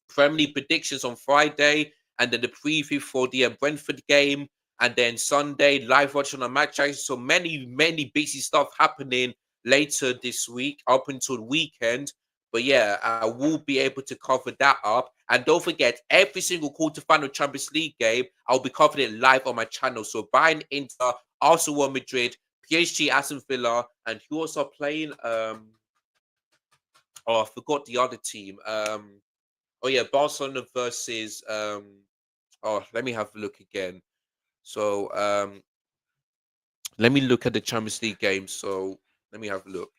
Premier League predictions on Friday, and then the preview for the Brentford game, and then Sunday live watching on match. So many busy stuff happening later this week up until the weekend. But yeah, I will be able to cover that up. And don't forget, every single quarterfinal Champions League game, I'll be covering it live on my channel. So Bayern, Inter, Arsenal, Madrid, PSG, Aston Villa, and who else are playing? Oh, I forgot the other team. Oh yeah, Barcelona versus oh, let me have a look again. So let me look at the Champions League game. So let me have a look.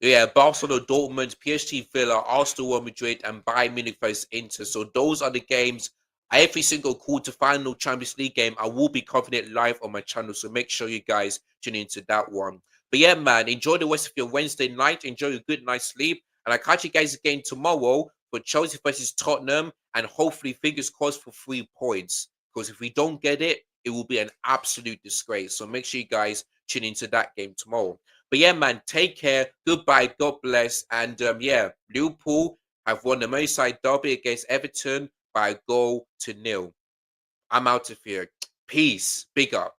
Yeah, Barcelona, Dortmund, PSG, Villa, Arsenal, Real Madrid, and Bayern Munich versus Inter. So those are the games. Every single quarterfinal Champions League game, I will be covering it live on my channel. So make sure you guys tune into that one. But yeah, man, enjoy the rest of your Wednesday night. Enjoy a good night's sleep. And I catch you guys again tomorrow for Chelsea versus Tottenham. And hopefully, fingers crossed for 3 points. Because if we don't get it, it will be an absolute disgrace. So make sure you guys tune into that game tomorrow. But yeah, man, take care. Goodbye. God bless. And yeah, Liverpool have won the Merseyside derby against Everton by a goal to nil. I'm out of here. Peace. Big up.